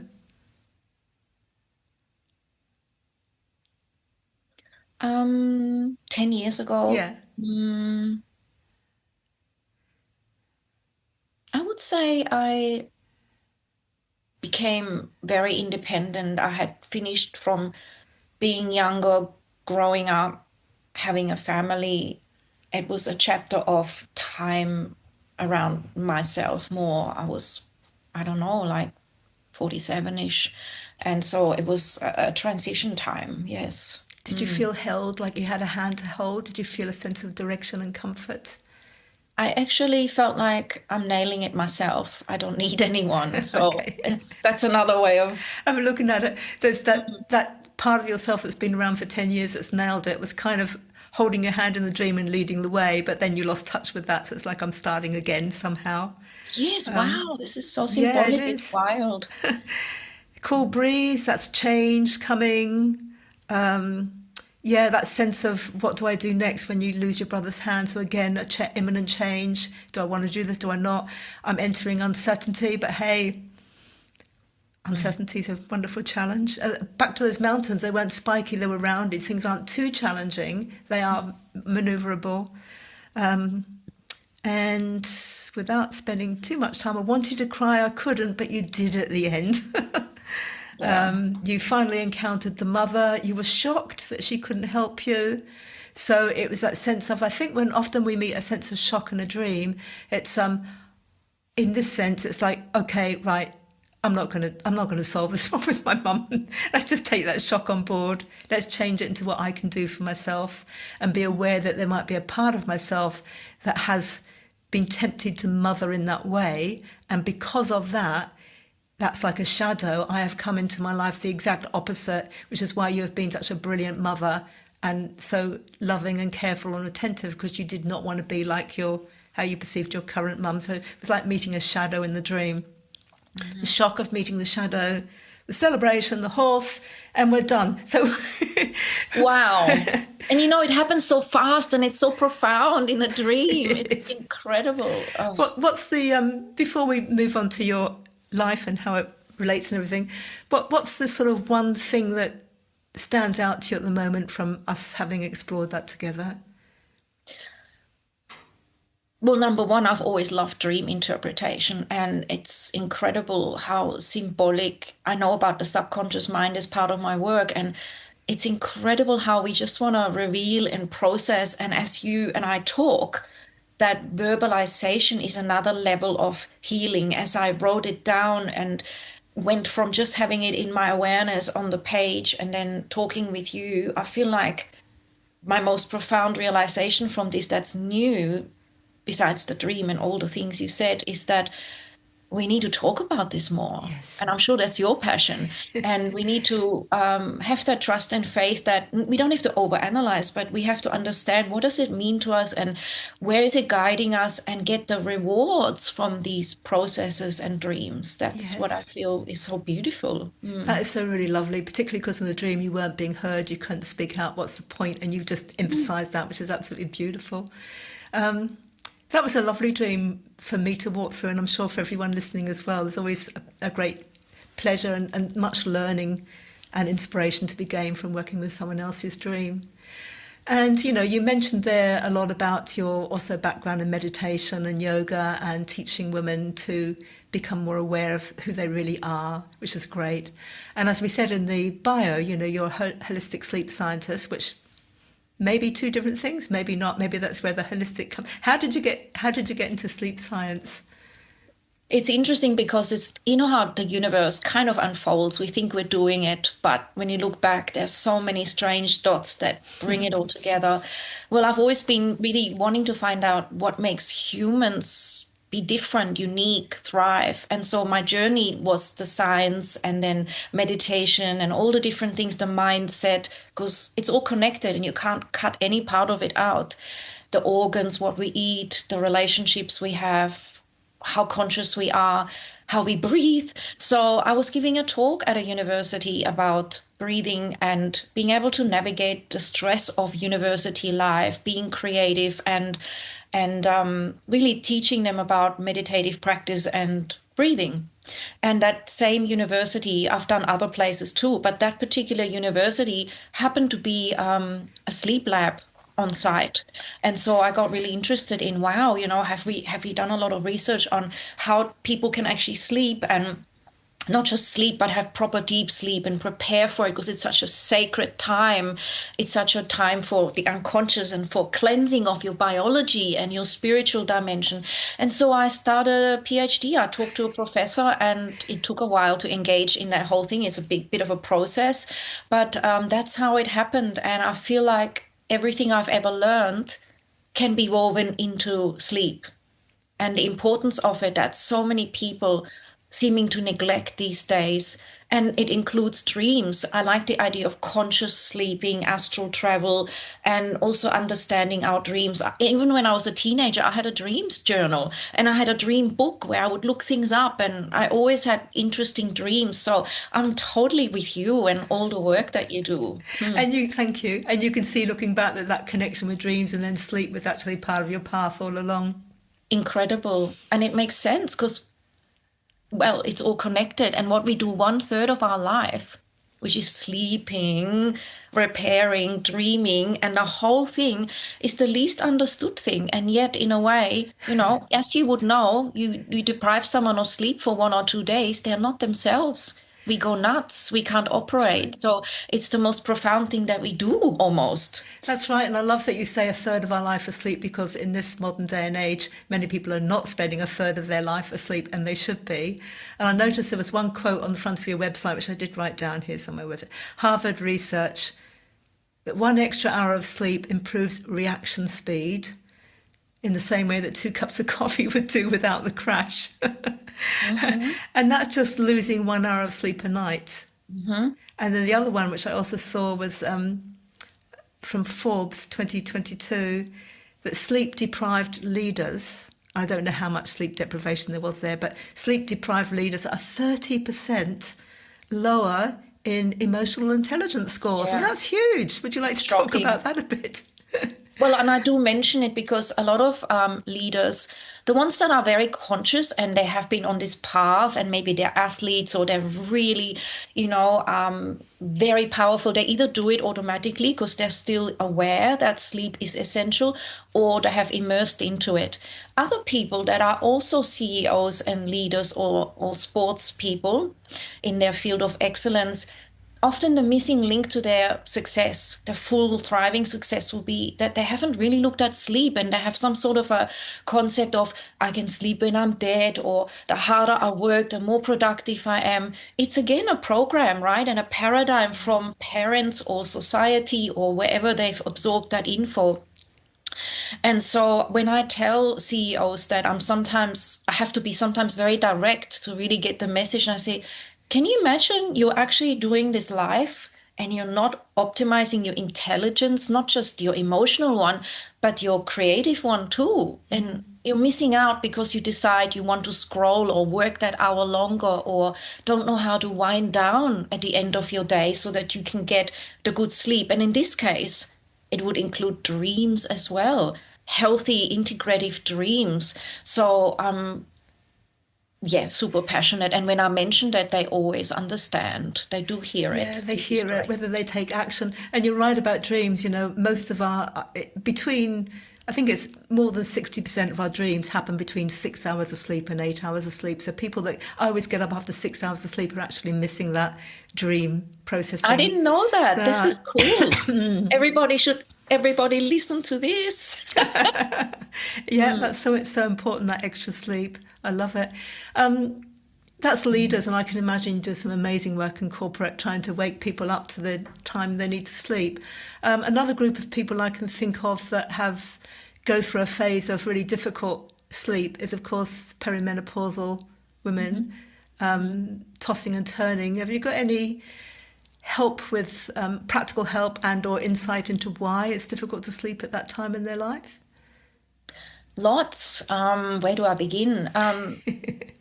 S2: 10 years ago,
S1: Yeah.
S2: mm, I would say I became very independent. I had finished from being younger, growing up, having a family. It was a chapter of time around myself more. I don't know, like 47-ish. And so it was a transition time, yes.
S1: Did you
S2: Mm.
S1: feel held, like you had a hand to hold? Did you feel a sense of direction and comfort?
S2: I actually felt like I'm nailing it myself. I don't need anyone. So
S1: Okay.
S2: that's another way of.
S1: I'm looking at it. There's that
S2: Mhm.
S1: that part of yourself that's been around for 10 years that's nailed it, was kind of holding your hand in the dream and leading the way, but then you lost touch with that. So it's like I'm starting again somehow.
S2: Yes, wow, this is so
S1: Yeah, it
S2: symbolic. It's
S1: is.
S2: wild.
S1: Cool breeze, that's change coming. Yeah, that sense of what do I do next when you lose your brother's hand? So again, imminent change. Do I want to do this? Do I not? I'm entering uncertainty, but hey,
S2: Mm.
S1: uncertainty is a wonderful challenge. Back to those mountains, they weren't spiky, they were rounded. Things aren't too challenging, they are maneuverable. Um, and without spending too much time, I wanted to cry, I couldn't, but you did at the end.
S2: Yeah.
S1: You finally encountered the mother. You were shocked that she couldn't help you. So it was that sense of, I think when often we meet a sense of shock in a dream, it's in this sense, it's like, okay, right, I'm not gonna solve this one with my mum. Let's just take that shock on board. Let's change it into what I can do for myself and be aware that there might be a part of myself that has been tempted to mother in that way. And because of that, that's like a shadow. I have come into my life the exact opposite, which is why you have been such a brilliant mother and so loving and careful and attentive, because you did not want to be like your how you perceived your current mum. So it was like meeting a shadow in the dream. The
S2: Mhm.
S1: shock of meeting the shadow, the celebration, the horse, and we're done. So
S2: Wow. And it happens so fast and it's so profound in a dream.
S1: it
S2: It's
S1: is.
S2: incredible. Oh.
S1: What's the before we move on to your life and how it relates and everything? What's the sort of one thing that stands out to you at the moment from us having explored that together?
S2: Well, number one, I've always loved dream interpretation, and it's incredible how symbolic. I know about the subconscious mind as part of my work, and it's incredible how we just want to reveal and process. And as you and I talk, that verbalization is another level of healing. As I wrote it down and went from just having it in my awareness on the page and then talking with you, I feel like my most profound realization from this that's new, besides the dream and all the things you said, is that we need to talk about this more.
S1: Yes.
S2: And I'm sure that's your passion. And we need to have that trust and faith that we don't have to overanalyze, but we have to understand what does it mean to us and where is it guiding us and get the rewards from these processes and dreams. That's what I
S1: Yes.
S2: feel is so beautiful.
S1: That
S2: Mm.
S1: is so really lovely, particularly because in the dream you weren't being heard, you couldn't speak out what's the point, and you've just
S2: Mm.
S1: emphasised that, which is absolutely beautiful. Um, that was a lovely dream for me to walk through, and I'm sure for everyone listening as well. There's always a great pleasure and much learning and inspiration to be gained from working with someone else's dream. And you mentioned there a lot about your also background in meditation and yoga and teaching women to become more aware of who they really are, which is great. And as we said in the bio, you're a holistic sleep scientist, which may be two different things, maybe not. Maybe that's where the holistic comes. How did you get into sleep science?
S2: It's interesting because how the universe kind of unfolds. We think we're doing it, but when you look back, there's so many strange dots that bring it all together. Well, I've always been really wanting to find out what makes humans be different, unique, thrive. And so my journey was the science and then meditation and all the different things, the mindset, because it's all connected and you can't cut any part of it out. The organs, what we eat, the relationships we have, how conscious we are, how we breathe. So I was giving a talk at a university about breathing and being able to navigate the stress of university life, being creative and really teaching them about meditative practice and breathing. And that same university, I've done other places too, but that particular university happened to be a sleep lab on site. And so I got really interested in, wow, have we done a lot of research on how people can actually sleep and not just sleep, but have proper deep sleep and prepare for it because it's such a sacred time. It's such a time for the unconscious and for cleansing of your biology and your spiritual dimension. And so I started a PhD. I talked to a professor, and it took a while to engage in that whole thing. It's a big bit of a process, but that's how it happened. And I feel like everything I've ever learned can be woven into sleep and the importance of it that so many people seeming to neglect these days. And it includes dreams. I like the idea of conscious sleeping, astral travel, and also understanding our dreams. Even when I was a teenager, I had a dreams journal and I had a dream book where I would look things up, and I always had interesting dreams. So I'm totally with you and all the work that you do.
S1: And you, thank you. And you can see looking back that that connection with dreams and then sleep was actually part of your path all along.
S2: Incredible. And it makes sense because, well, it's all connected. And what we do 1/3 of our life, which is sleeping, repairing, dreaming, and the whole thing is the least understood thing. And yet, in a way, as you would know, you deprive someone of sleep for 1 or 2 days, they're not themselves. We go nuts. We can't operate. So it's the most profound thing that we do almost.
S1: That's right. And I love that you say 1/3 of our life asleep, because in this modern day and age, many people are not spending 1/3 of their life asleep, and they should be. And I noticed there was one quote on the front of your website, which I did write down here somewhere. Was it Harvard research that 1 extra hour of sleep improves reaction speed in the same way that 2 cups of coffee would do without the crash. And that's just losing 1 hour of sleep a night. And then the other one, which I also saw, was from Forbes 2022, that sleep-deprived leaders, I don't know how much sleep deprivation there was there, but sleep-deprived leaders are 30% lower in emotional intelligence scores. I mean, that's huge. Would you like to talk about that a bit?
S2: Well, and I do mention it because a lot of leaders, the ones that are very conscious and they have been on this path, and maybe they're athletes or they're really, very powerful, they either do it automatically because they're still aware that sleep is essential, or they have immersed into it. Other people that are also CEOs and leaders or sports people in their field of excellence, often the missing link to their success, their full thriving success, will be that they haven't really looked at sleep, and they have some sort of a concept of, I can sleep when I'm dead, or the harder I work, the more productive I am. It's again a program, right? And a paradigm from parents or society or wherever they've absorbed that info. And so when I tell CEOs that I have to be sometimes very direct to really get the message, and I say, can you imagine you're actually doing this life and you're not optimizing your intelligence, not just your emotional one, but your creative one too? And you're missing out because you decide you want to scroll or work that hour longer, or don't know how to wind down at the end of your day so that you can get the good sleep. And in this case, it would include dreams as well, healthy, integrative dreams. So, yeah, super passionate. And when I mention that, they always understand. They do hear it.
S1: Yeah, they hear it, whether they take action. And you're right about dreams. Most of I think it's more than 60% of our dreams happen between 6 hours of sleep and 8 hours of sleep. So people that always get up after 6 hours of sleep are actually missing that dream processing.
S2: I didn't know that. This is cool. Everybody listen to this.
S1: Yeah, it's so important, that extra sleep. I love it. That's leaders, and I can imagine you do some amazing work in corporate, trying to wake people up to the time they need to sleep. Another group of people I can think of that go through a phase of really difficult sleep is, of course, perimenopausal women, tossing and turning. Have you got any help with practical help and or insight into why it's difficult to sleep at that time in their life?
S2: Lots. Where do I begin?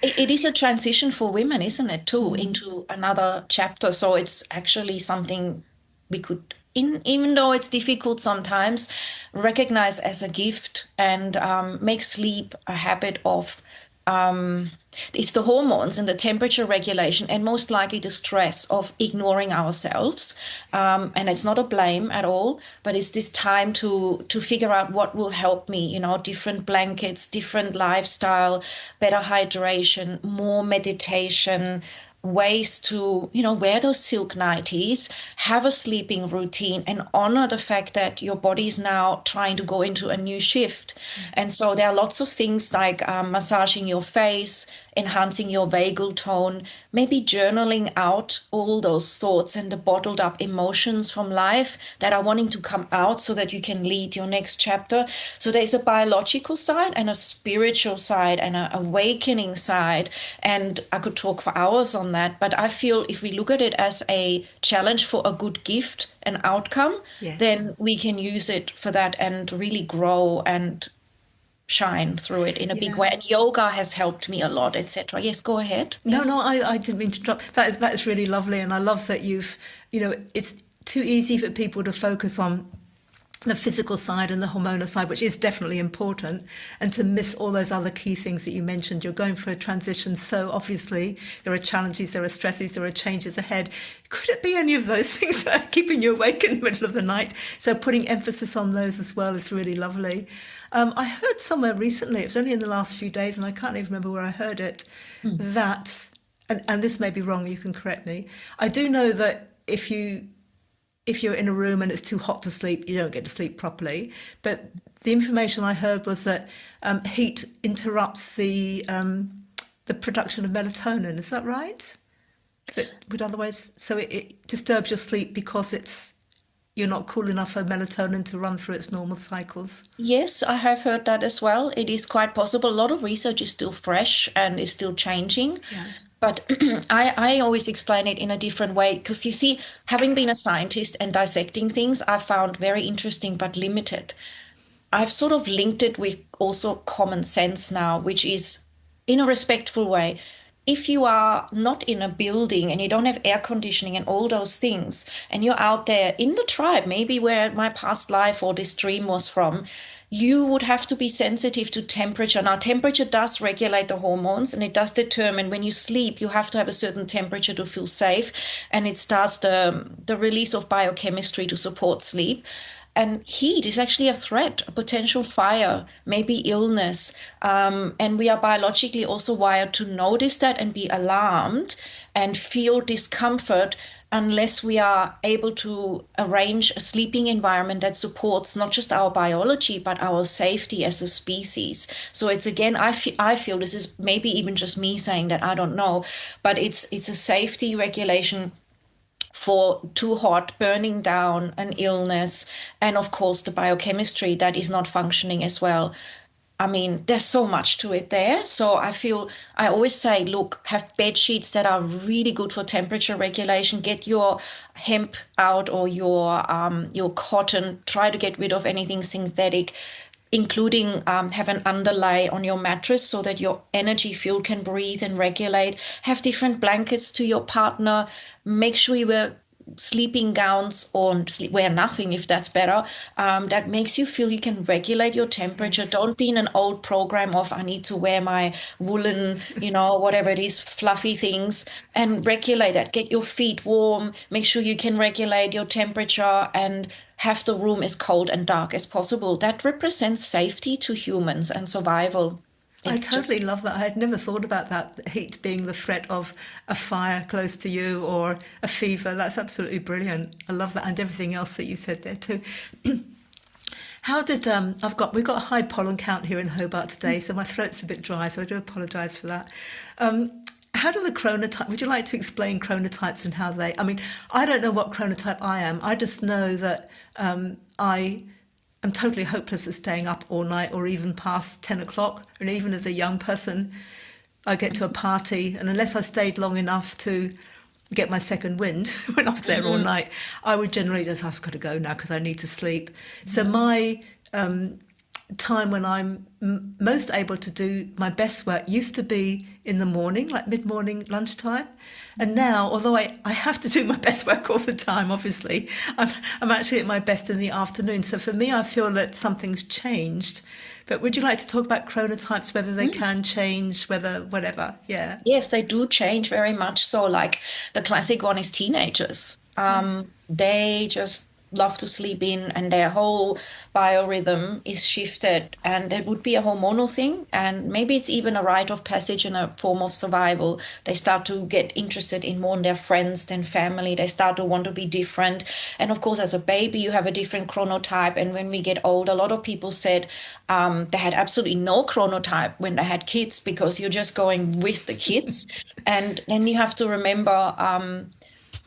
S2: It is a transition for women, isn't it, too, into another chapter. So it's actually something we could, even though it's difficult sometimes, recognize as a gift, and make sleep a habit of, it's the hormones and the temperature regulation, and most likely the stress of ignoring ourselves. And it's not a blame at all, but it's this time to figure out what will help me, different blankets, different lifestyle, better hydration, more meditation, ways to, wear those silk nighties, have a sleeping routine, and honor the fact that your body is now trying to go into a new shift. And so there are lots of things like massaging your face, enhancing your vagal tone, maybe journaling out all those thoughts and the bottled up emotions from life that are wanting to come out so that you can lead your next chapter. So there's a biological side and a spiritual side and an awakening side. And I could talk for hours on that, but I feel if we look at it as a challenge for a good gift and outcome,
S1: Yes.
S2: then we can use it for that and really grow and shine through it in a big
S1: Yeah.
S2: way. And yoga has helped me a lot,
S1: Yes.
S2: etc. Yes, go ahead.
S1: No, no,
S2: Yes.
S1: I didn't mean to drop. That is really lovely, and I love that it's too easy for people to focus on the physical side and the hormonal side, which is definitely important, and to miss all those other key things that you mentioned. You're going for a transition, so obviously there are challenges, there are stresses, there are changes ahead. Could it be any of those things that are keeping you awake in the middle of the night? So putting emphasis on those as well is really lovely. I heard somewhere recently, it was only in the last few days, and I can't even remember where I heard it,
S2: Mm.
S1: that, and this may be wrong, you can correct me. I do know that if you're in a room and it's too hot to sleep, you don't get to sleep properly. But the information I heard was that heat interrupts the production of melatonin. Is that right? That would otherwise, so it disturbs your sleep because you're not cool enough for melatonin to run through its normal cycles.
S2: Yes, I have heard that as well. It is quite possible. A lot of research is still fresh and is still changing.
S1: Yeah.
S2: But I always explain it in a different way because you see, having been a scientist and dissecting things, I found very interesting but limited. I've sort of linked it with also common sense now, which is in a respectful way. If you are not in a building and you don't have air conditioning and all those things, and you're out there in the tribe, maybe where my past life or this dream was from, you would have to be sensitive to temperature. Now, temperature does regulate the hormones and it does determine when you sleep, you have to have a certain temperature to feel safe. And it starts the release of biochemistry to support sleep. And heat is actually a threat, a potential fire, maybe illness. And we are biologically also wired to notice that and be alarmed and feel discomfort unless we are able to arrange a sleeping environment that supports not just our biology, but our safety as a species. So it's again, I feel this is maybe even just me saying that, I don't know, but it's a safety regulation for too hot, burning down, an illness, and of course the biochemistry that is not functioning as well. I mean, there's so much to it there. So I feel I always say, look, have bed sheets that are really good for temperature regulation. Get your hemp out or your cotton. Try to get rid of anything synthetic, including have an underlay on your mattress so that your energy field can breathe and regulate. Have different blankets to your partner. Make sure you wear sleeping gowns or wear nothing if that's better. That makes you feel you can regulate your temperature.
S1: Yes.
S2: Don't be in an old program of I need to wear my woolen, whatever it is, fluffy things, and regulate that. Get your feet warm. Make sure you can regulate your temperature and have the room as cold and dark as possible. That represents safety to humans and survival.
S1: I
S2: It's just
S1: totally love that. I had never thought about that, the heat being the threat of a fire close to you or a fever. That's absolutely brilliant. I love that, and everything else that you said there too. How did we've got a high pollen count here in Hobart today, so my throat's a bit dry, so I do apologise for that. How do the chronotype? Would you like to explain chronotypes and how they? I mean, I don't know what chronotype I am. I just know that I am totally hopeless at staying up all night or even past 10 o'clock. And even as a young person, I get to a party, and unless I stayed long enough to get my second wind when I was there all night, I would generally just, I've got to go now because I need to sleep. So my time when I'm most able to do my best work used to be in the morning, like mid-morning, lunchtime. And now, although I have to do my best work all the time, obviously, I'm actually at my best in the afternoon. So for me, I feel that something's changed. But would you like to talk about chronotypes, whether they can change, whether whatever? Yeah.
S2: Yes, they do change very much so. Like the classic one is teenagers. They just love to sleep in, and their whole biorhythm is shifted, and it would be a hormonal thing, and maybe it's even a rite of passage in a form of survival. They start to get interested in more in their friends than family. They start to want to be different, and of course as a baby you have a different chronotype, and when we get old, a lot of people said they had absolutely no chronotype when they had kids, because you're just going with the kids. And then you have to remember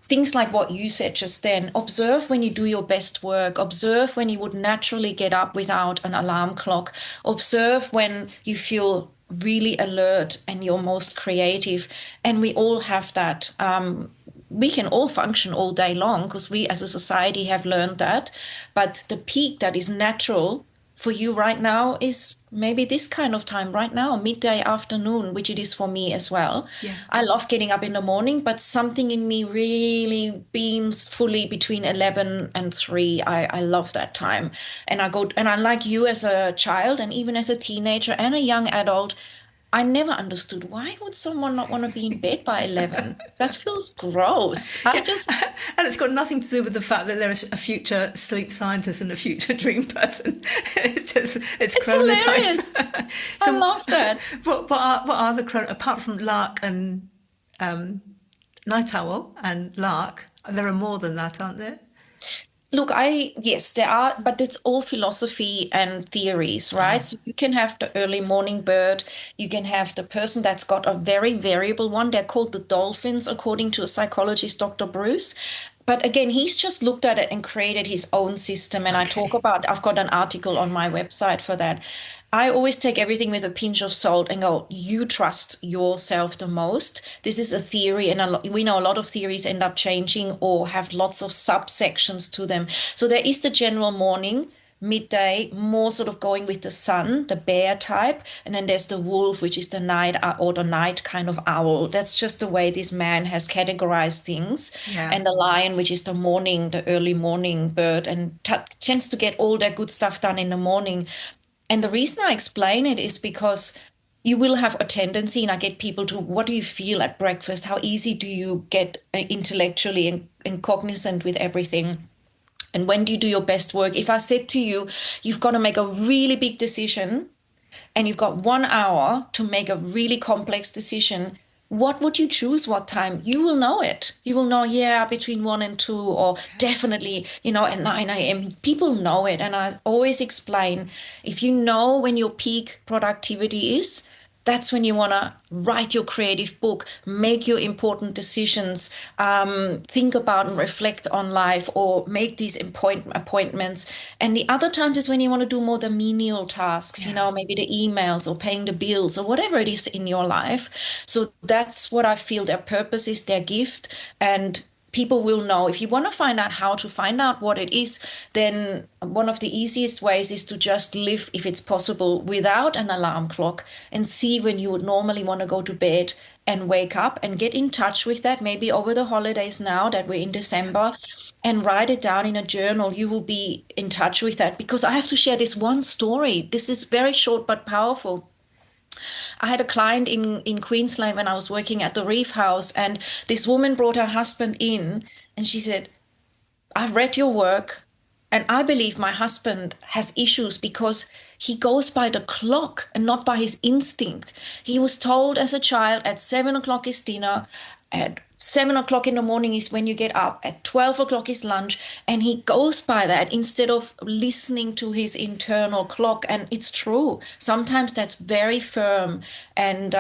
S2: things like what you said just then. Observe when you do your best work. Observe when you would naturally get up without an alarm clock. Observe when you feel really alert and you're most creative. And we all have that. We can all function all day long because we as a society have learned that. But the peak that is natural for you right now is maybe this kind of time right now, midday, afternoon, which it is for me as well.
S1: Yeah.
S2: I love getting up in the morning, but something in me really beams fully between 11 and 3. I love that time. And I'm like you, as a child and even as a teenager and a young adult, I never understood, why would someone not want to be in bed by 11? That feels gross.
S1: Yeah. And it's got nothing to do with the fact that there is a future sleep scientist and a future dream person. It's chronotype.
S2: Hilarious. I love that.
S1: What are the apart from lark and night owl and lark? There are more than that, aren't there?
S2: Look, yes, there are, but it's all philosophy and theories, right? So you can have the early morning bird, you can have the person that's got a very variable one. They're called the dolphins, according to a psychologist, Dr. Bruce. But again, he's just looked at it and created his own system. And I've got an article on my website for that. I always take everything with a pinch of salt and go, you trust yourself the most. This is a theory, and we know a lot of theories end up changing or have lots of subsections to them. So there is the general morning, midday, more sort of going with the sun, the bear type, and then there's the wolf, which is the night or the night kind of owl. That's just the way this man has categorized things.
S1: Yeah.
S2: And the lion, which is the morning, the early morning bird, and tends to get all their good stuff done in the morning. And the reason I explain it is because you will have a tendency, and I get people to, what do you feel at breakfast? How easy do you get intellectually and cognizant with everything? And when do you do your best work? If I said to you, you've got to make a really big decision and you've got 1 hour to make a really complex decision, what would you choose? What time? You will know it. You will know, yeah, between 1 and 2, or definitely, at 9 a.m. People know it. And I always explain, if you know when your peak productivity is, that's when you want to write your creative book, make your important decisions, think about and reflect on life, or make these appointments. And the other times is when you want to do more the menial tasks, maybe the emails or paying the bills or whatever it is in your life. So that's what I feel their purpose is, their gift. And people will know. If you want to find out how to find out what it is, then one of the easiest ways is to just live, if it's possible, without an alarm clock, and see when you would normally want to go to bed and wake up, and get in touch with that, maybe over the holidays now that we're in December, and write it down in a journal. You will be in touch with that, because I have to share this one story. This is very short but powerful. I had a client in Queensland when I was working at the Reef House, and this woman brought her husband in, and she said, I've read your work, and I believe my husband has issues because he goes by the clock and not by his instinct. He was told as a child at 7 o'clock is dinner, at 7 o'clock in the morning is when you get up, at 12 o'clock is lunch, and he goes by that instead of listening to his internal clock. And it's true. Sometimes that's very firm. And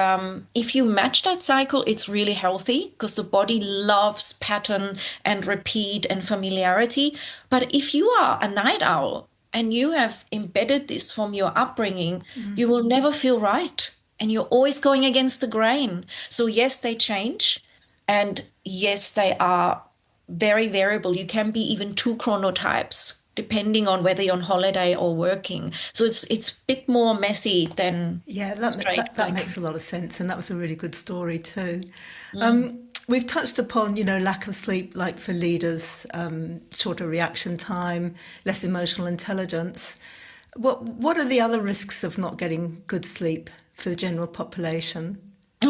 S2: if you match that cycle, it's really healthy, because the body loves pattern and repeat and familiarity. But if you are a night owl and you have embedded this from your upbringing, you will never feel right. And you're always going against the grain. So yes, they change. And yes, they are very variable. You can be even 2 chronotypes, depending on whether you're on holiday or working. So it's a bit more messy than
S1: that makes a lot of sense. And that was a really good story too. We've touched upon, lack of sleep, like for leaders, shorter reaction time, less emotional intelligence. What are the other risks of not getting good sleep for the general population?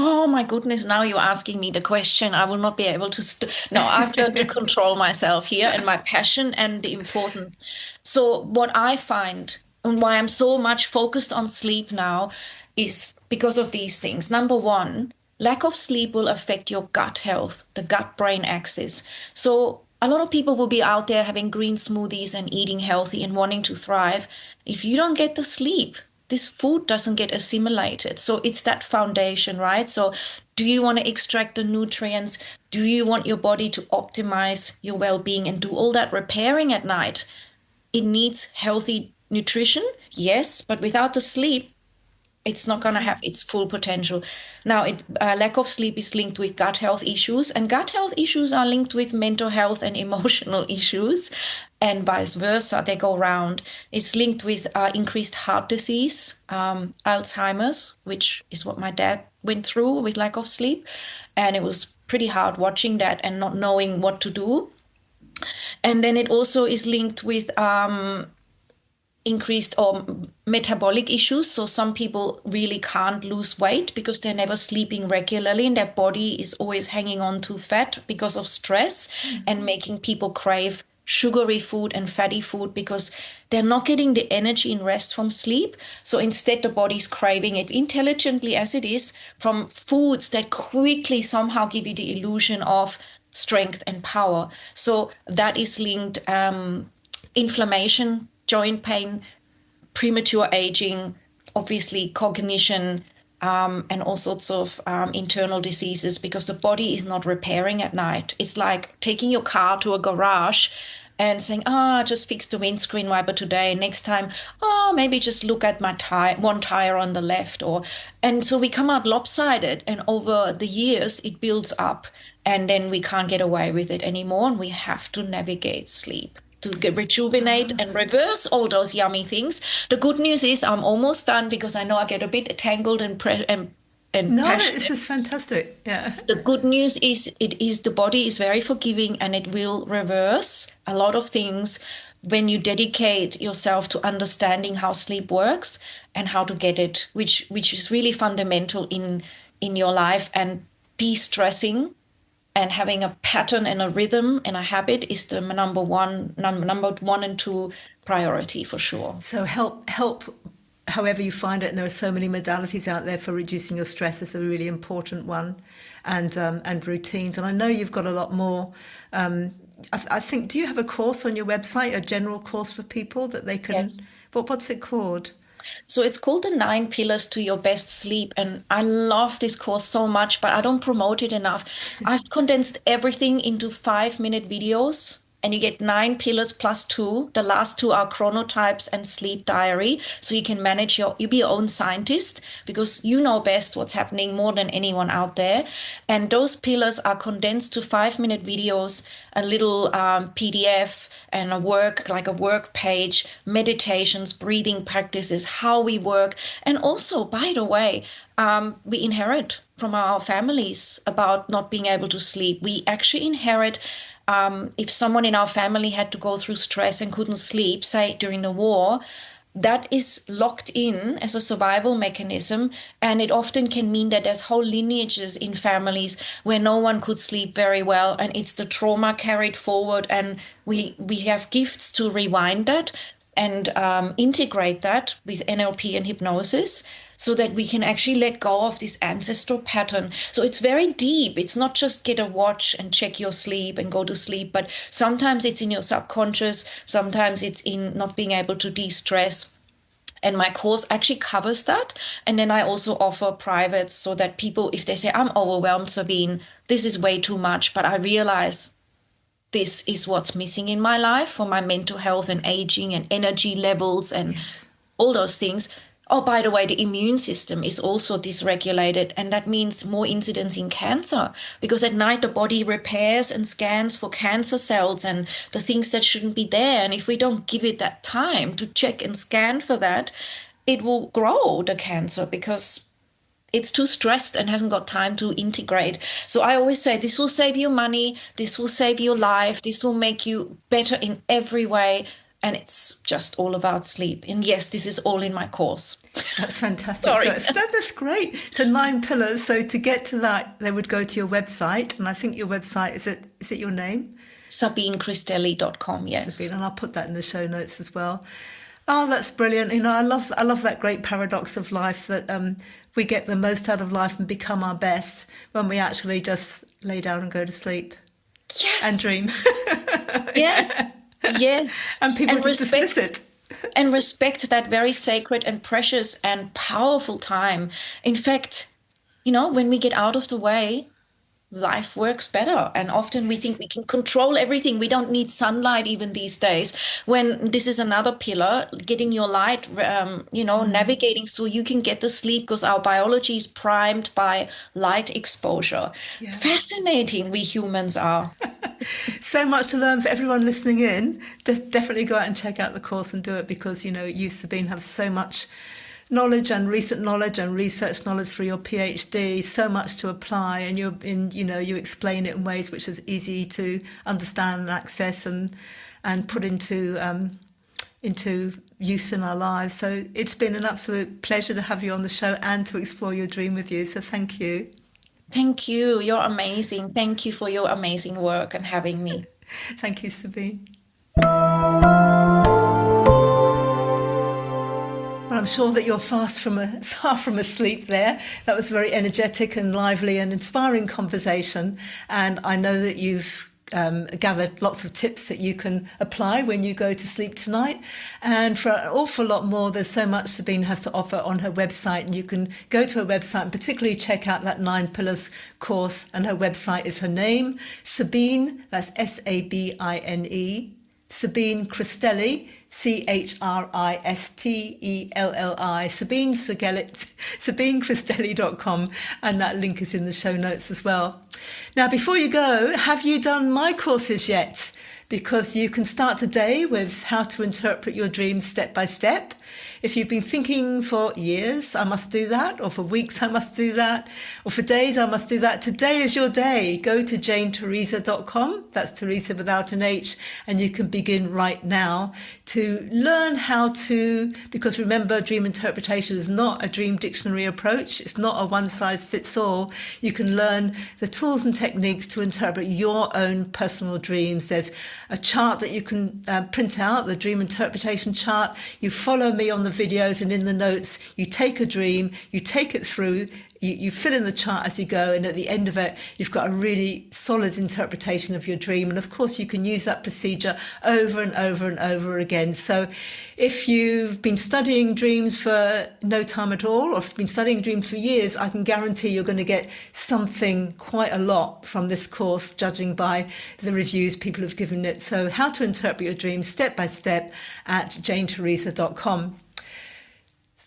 S2: Oh my goodness, now you're asking me the question. I will not be able to no, I've learned to control myself here and my passion and the importance. So what I find and why I'm so much focused on sleep now is because of these things. Number one, lack of sleep will affect your gut health, the gut-brain axis. So a lot of people will be out there having green smoothies and eating healthy and wanting to thrive. If you don't get the sleep, this food doesn't get assimilated. So it's that foundation, right? So do you want to extract the nutrients? Do you want your body to optimize your well-being and do all that repairing at night? It needs healthy nutrition, yes, but without the sleep, it's not going to have its full potential. Now, lack of sleep is linked with gut health issues, and gut health issues are linked with mental health and emotional issues, and vice versa. They go round. It's linked with increased heart disease, Alzheimer's, which is what my dad went through with lack of sleep. And it was pretty hard watching that and not knowing what to do. And then it also is linked with increased or metabolic issues. So some people really can't lose weight because they're never sleeping regularly and their body is always hanging on to fat because of stress and making people crave sugary food and fatty food because they're not getting the energy and rest from sleep. So instead, the body's craving it intelligently as it is from foods that quickly somehow give you the illusion of strength and power. So that is linked inflammation, joint pain, premature aging, obviously cognition, and all sorts of internal diseases because the body is not repairing at night. It's like taking your car to a garage and saying, just fix the windscreen wiper today. Next time, maybe just look at my tire, one tire on the left. And so we come out lopsided, and over the years, it builds up, and then we can't get away with it anymore. And we have to navigate sleep to rejuvenate and reverse all those yummy things. The good news is I'm almost done because I know I get a bit tangled and
S1: No,
S2: passionate.
S1: this is fantastic. Yeah.
S2: The good news is the body is very forgiving and it will reverse a lot of things when you dedicate yourself to understanding how sleep works and how to get it, which is really fundamental in your life. And de-stressing and having a pattern and a rhythm and a habit is the number one and two priority for sure.
S1: So help however you find it, and there are so many modalities out there for reducing your stress is a really important one, and routines. And I know you've got a lot more. I think, do you have a course on your website, a general course for people that they can?
S2: Yes.
S1: What's it called?
S2: So it's called the 9 pillars to your best sleep. And I love this course so much, but I don't promote it enough. I've condensed everything into 5-minute videos. And you get 9 pillars plus two. The last two are chronotypes and sleep diary. So you can manage you be your own scientist because you know best what's happening more than anyone out there. And those pillars are condensed to 5-minute videos, a little PDF and like a work page, meditations, breathing practices, how we work. And also, by the way, we inherit from our families about not being able to sleep. We actually inherit if someone in our family had to go through stress and couldn't sleep, say during the war, that is locked in as a survival mechanism. And it often can mean that there's whole lineages in families where no one could sleep very well. And it's the trauma carried forward. And we have gifts to rewind that and integrate that with NLP and hypnosis so that we can actually let go of this ancestral pattern. So it's very deep. It's not just get a watch and check your sleep and go to sleep, but sometimes it's in your subconscious, sometimes it's in not being able to de-stress. And my course actually covers that. And then I also offer privates so that people, if they say, I'm overwhelmed, Sabine, this is way too much, but I realize this is what's missing in my life for my mental health and aging and energy levels and
S1: Yes.
S2: all those things. Oh, by the way, the immune system is also dysregulated, and that means more incidence in cancer because at night the body repairs and scans for cancer cells and the things that shouldn't be there. And if we don't give it that time to check and scan for that, it will grow the cancer because it's too stressed and hasn't got time to integrate. So I always say this will save you money, this will save your life, this will make you better in every way. and it's just all about sleep. And yes, this is all in my course.
S1: That's fantastic.
S2: Sorry.
S1: So that's great. So 9 pillars. So to get to that, they would go to your website, and I think your website is it your name?
S2: SabineChristelli.com, yes.
S1: Sabine, and I'll put that in the show notes as well. Oh, that's brilliant. I love that great paradox of life that we get the most out of life and become our best when we actually just lay down and go to sleep.
S2: Yes.
S1: And dream.
S2: Yes. Yes.
S1: And people just dismiss it.
S2: And respect that very sacred and precious and powerful time. In fact, when we get out of the way, life works better. And often we think we can control everything. We don't need sunlight even these days. When this is another pillar, getting your light, navigating so you can get the sleep, because our biology is primed by light exposure. Yeah. Fascinating we humans are.
S1: So much to learn for everyone listening in. Definitely go out and check out the course and do it, because, you, Sabine, have so much knowledge and recent knowledge and research knowledge through your PhD, so much to apply, and you explain it in ways which is easy to understand and access and put into use in our lives. So it's been an absolute pleasure to have you on the show and to explore your dream with you. So thank you.
S2: Thank you. You're amazing. Thank you for your amazing work and having me.
S1: Thank you, Sabine. Well, I'm sure that you're far from asleep there. That was very energetic and lively and inspiring conversation. And I know that you've gathered lots of tips that you can apply when you go to sleep tonight. And for an awful lot more, there's so much Sabine has to offer on her website. And you can go to her website and particularly check out that 9 Pillars course. And her website is her name, Sabine, that's Sabine, Sabine Christelli, CHRISTELLI, SabineChristelli.com, and that link is in the show notes as well. Now, before you go, have you done my courses yet? Because you can start today with how to interpret your dreams step by step. If you've been thinking for years, I must do that, or for weeks, I must do that, or for days, I must do that, today is your day. Go to janeteresa.com, that's Teresa without an H, and you can begin right now to learn how to, because remember, dream interpretation is not a dream dictionary approach. It's not a one-size-fits-all. You can learn the tools and techniques to interpret your own personal dreams. There's a chart that you can print out, the dream interpretation chart. You follow me on the videos, and in the notes, you take a dream, you take it through, you fill in the chart as you go, and at the end of it, you've got a really solid interpretation of your dream. And of course, you can use that procedure over and over and over again. So if you've been studying dreams for no time at all, or if you've been studying dreams for years, I can guarantee you're going to get something, quite a lot, from this course, judging by the reviews people have given it. So how to interpret your dreams step by step at janeteresa.com.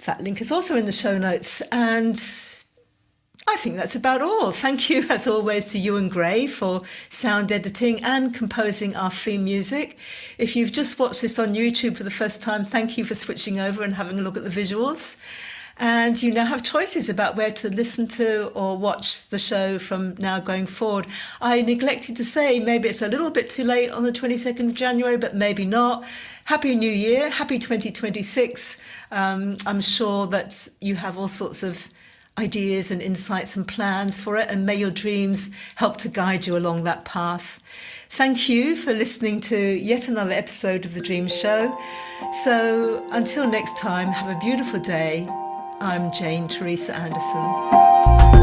S1: That link is also in the show notes. And I think that's about all. Thank you, as always, to Ewan Gray for sound editing and composing our theme music. If you've just watched this on YouTube for the first time, thank you for switching over and having a look at the visuals. And you now have choices about where to listen to or watch the show from now going forward. I neglected to say, maybe it's a little bit too late on the 22nd of January, but maybe not. Happy New Year, happy 2026. I'm sure that you have all sorts of ideas and insights and plans for it, and may your dreams help to guide you along that path. Thank you for listening to yet another episode of The Dream Show. So until next time, have a beautiful day. I'm Jane Teresa Anderson.